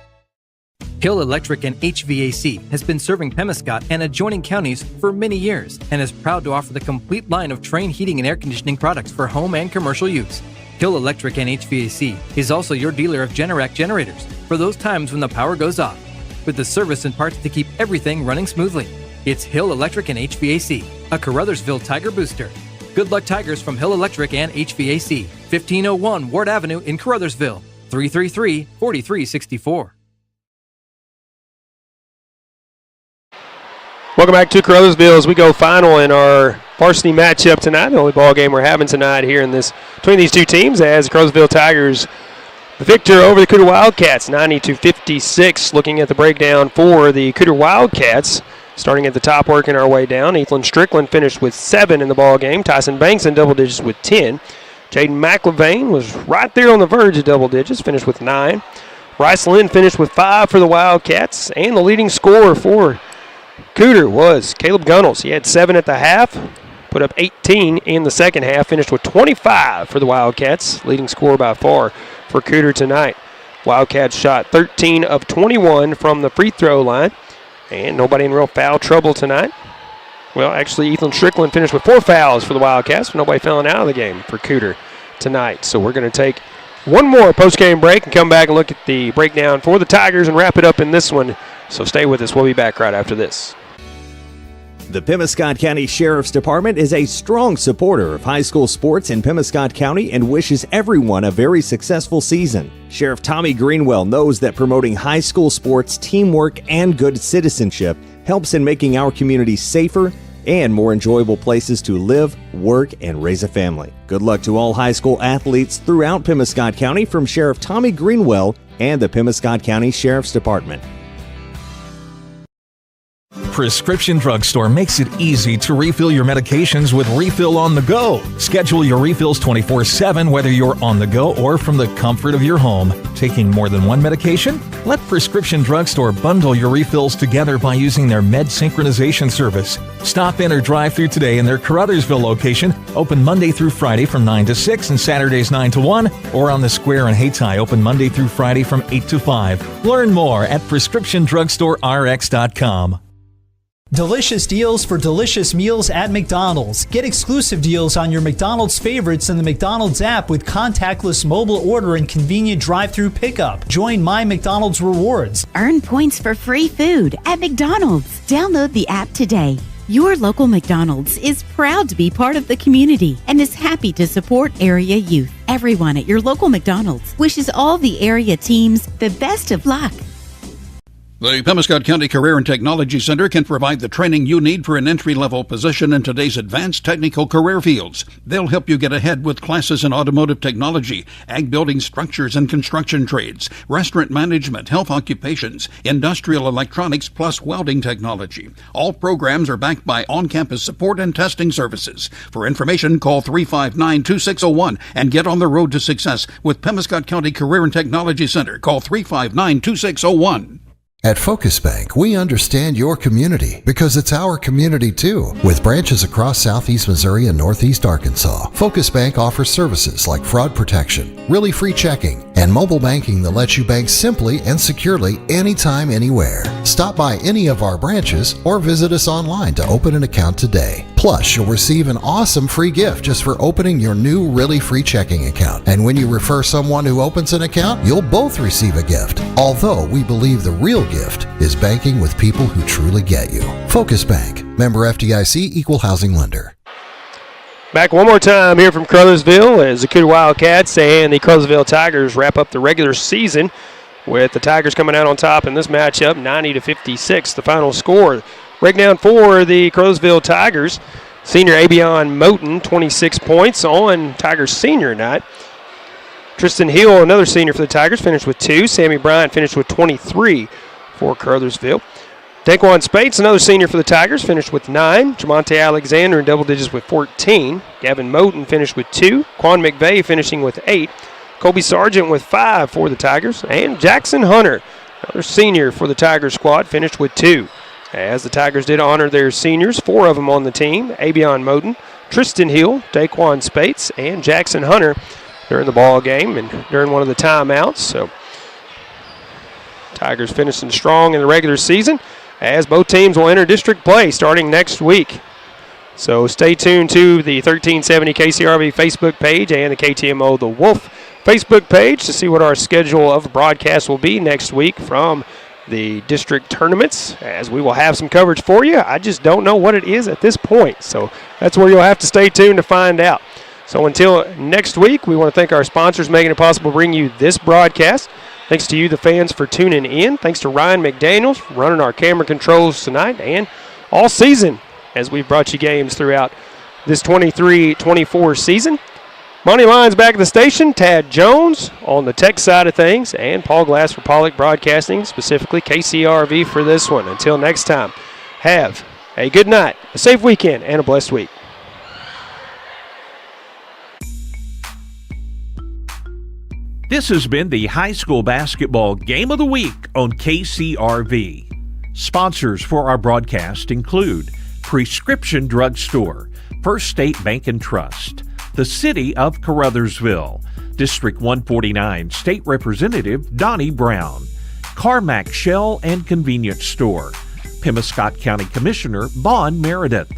Hill Electric and HVAC has been serving Pemiscot and adjoining counties for many years and is proud to offer the complete line of Trane heating and air conditioning products for home and commercial use. Hill Electric and HVAC is also your dealer of Generac generators for those times when the power goes off, with the service and parts to keep everything running smoothly. It's Hill Electric and HVAC, a Caruthersville Tiger booster. Good luck, Tigers, from Hill Electric and HVAC, 1501 Ward Avenue in Caruthersville, 333-4364. Welcome back to Caruthersville as we go final in our varsity matchup tonight. The only ball game we're having tonight here in this between these two teams, as the Caruthersville Tigers the victor over the Cooter Wildcats, 90-56. Looking at the breakdown for the Cooter Wildcats, starting at the top, working our way down. Ethan Strickland finished with 7 in the ball game. Tyson Banks in double digits with 10. Jaden McLevain was right there on the verge of double digits, finished with 9. Rice Lynn finished with 5 for the Wildcats, and the leading scorer for Cooter was Caleb Gunnels. He had 7 at the half, put up 18 in the second half, finished with 25 for the Wildcats, leading scorer by far for Cooter tonight. Wildcats shot 13 of 21 from the free throw line, and nobody in real foul trouble tonight. Well, actually, Ethan Strickland finished with 4 fouls for the Wildcats, but nobody fouling out of the game for Cooter tonight. So we're going to take one more post-game break and come back and look at the breakdown for the Tigers and wrap it up in this one. So stay with us. We'll be back right after this. The Pemiscot County Sheriff's Department is a strong supporter of high school sports in Pemiscot County and wishes everyone a very successful season. Sheriff Tommy Greenwell knows that promoting high school sports, teamwork, and good citizenship helps in making our communities safer and more enjoyable places to live, work, and raise a family. Good luck to all high school athletes throughout Pemiscot County from Sheriff Tommy Greenwell and the Pemiscot County Sheriff's Department. Prescription Drugstore makes it easy to refill your medications with Refill on the Go. Schedule your refills 24/7 whether you're on the go or from the comfort of your home. Taking more than one medication? Let Prescription Drugstore bundle your refills together by using their med synchronization service. Stop in or drive through today in their Caruthersville location, open Monday through Friday from 9 to 6 and Saturdays 9 to 1, or on the Square in Hayti, open Monday through Friday from 8 to 5. Learn more at PrescriptionDrugstoreRx.com. Delicious deals for delicious meals at McDonald's. Get exclusive deals on your McDonald's favorites in the McDonald's app with contactless mobile order and convenient drive-through pickup. Join My McDonald's Rewards. Earn points for free food at McDonald's. Download the app today. Your local McDonald's is proud to be part of the community and is happy to support area youth. Everyone at your local McDonald's wishes all the area teams the best of luck. The Pemiscot County Career and Technology Center can provide the training you need for an entry-level position in today's advanced technical career fields. They'll help you get ahead with classes in automotive technology, ag building structures and construction trades, restaurant management, health occupations, industrial electronics, plus welding technology. All programs are backed by on-campus support and testing services. For information, call 359-2601 and get on the road to success with Pemiscot County Career and Technology Center. Call 359-2601. At Focus Bank, we understand your community because it's our community too. With branches across southeast Missouri and northeast Arkansas, Focus Bank offers services like fraud protection, really free checking, and mobile banking that lets you bank simply and securely anytime, anywhere. Stop by any of our branches or visit us online to open an account today. Plus, you'll receive an awesome free gift just for opening your new really free checking account. And when you refer someone who opens an account, you'll both receive a gift. Although we believe the real gift is banking with people who truly get you. Focus Bank, member FDIC, equal housing lender. Back one more time here from Caruthersville as the Cooter Wildcats and the Caruthersville Tigers wrap up the regular season, with the Tigers coming out on top in this matchup, 90-56, the final score. Breakdown for the Caruthersville Tigers. Senior Abion Moten, 26 points on Tigers senior night. Tristan Hill, another senior for the Tigers, finished with 2. Sammy Bryant finished with 23 for Caruthersville. Daquan Spates, another senior for the Tigers, finished with 9. Tremonte Alexander in double digits with 14. Gavin Moten finished with 2. Quan McVeigh finishing with 8. Kobe Sargent with 5 for the Tigers. And Jackson Hunter, another senior for the Tigers squad, finished with 2. As the Tigers did honor their seniors, 4 of them on the team: Abion Moten, Tristan Hill, Daquan Spates, and Jackson Hunter during the ball game and during one of the timeouts. So Tigers finishing strong in the regular season, as both teams will enter district play starting next week. So stay tuned to the 1370 KCRV Facebook page and the KTMO The Wolf Facebook page to see what our schedule of broadcasts will be next week from the district tournaments, as we will have some coverage for you. I just don't know what it is at this point, so that's where you'll have to stay tuned to find out. So until next week, we want to thank our sponsors making it possible to bring you this broadcast. Thanks to you, the fans, for tuning in. Thanks to Ryan McDaniels for running our camera controls tonight and all season as we've brought you games throughout this 23-24 season. Monty Lyons back at the station, Tad Jones on the tech side of things, and Paul Glass for Pollock Broadcasting, specifically KCRV for this one. Until next time, have a good night, a safe weekend, and a blessed week. This has been the High School Basketball Game of the Week on KCRV. Sponsors for our broadcast include Prescription Drug Store, First State Bank and Trust, the City of Caruthersville, District 149 State Representative Donnie Brown, Carmack Shell and Convenience Store, Pemiscot County Commissioner Bon Meredith,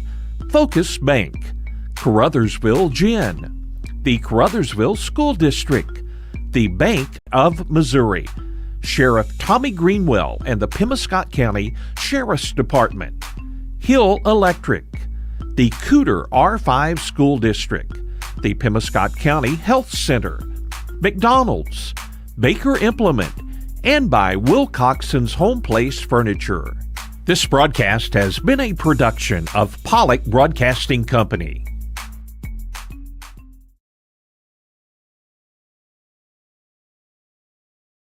Focus Bank, Caruthersville Gin, the Caruthersville School District, the Bank of Missouri, Sheriff Tommy Greenwell and the Pemiscot County Sheriff's Department, Hill Electric, the Cooter R5 School District, the Pemiscot County Health Center, McDonald's, Baker Implement, and by Wilcoxon's Home Place Furniture. This broadcast has been a production of Pollock Broadcasting Company.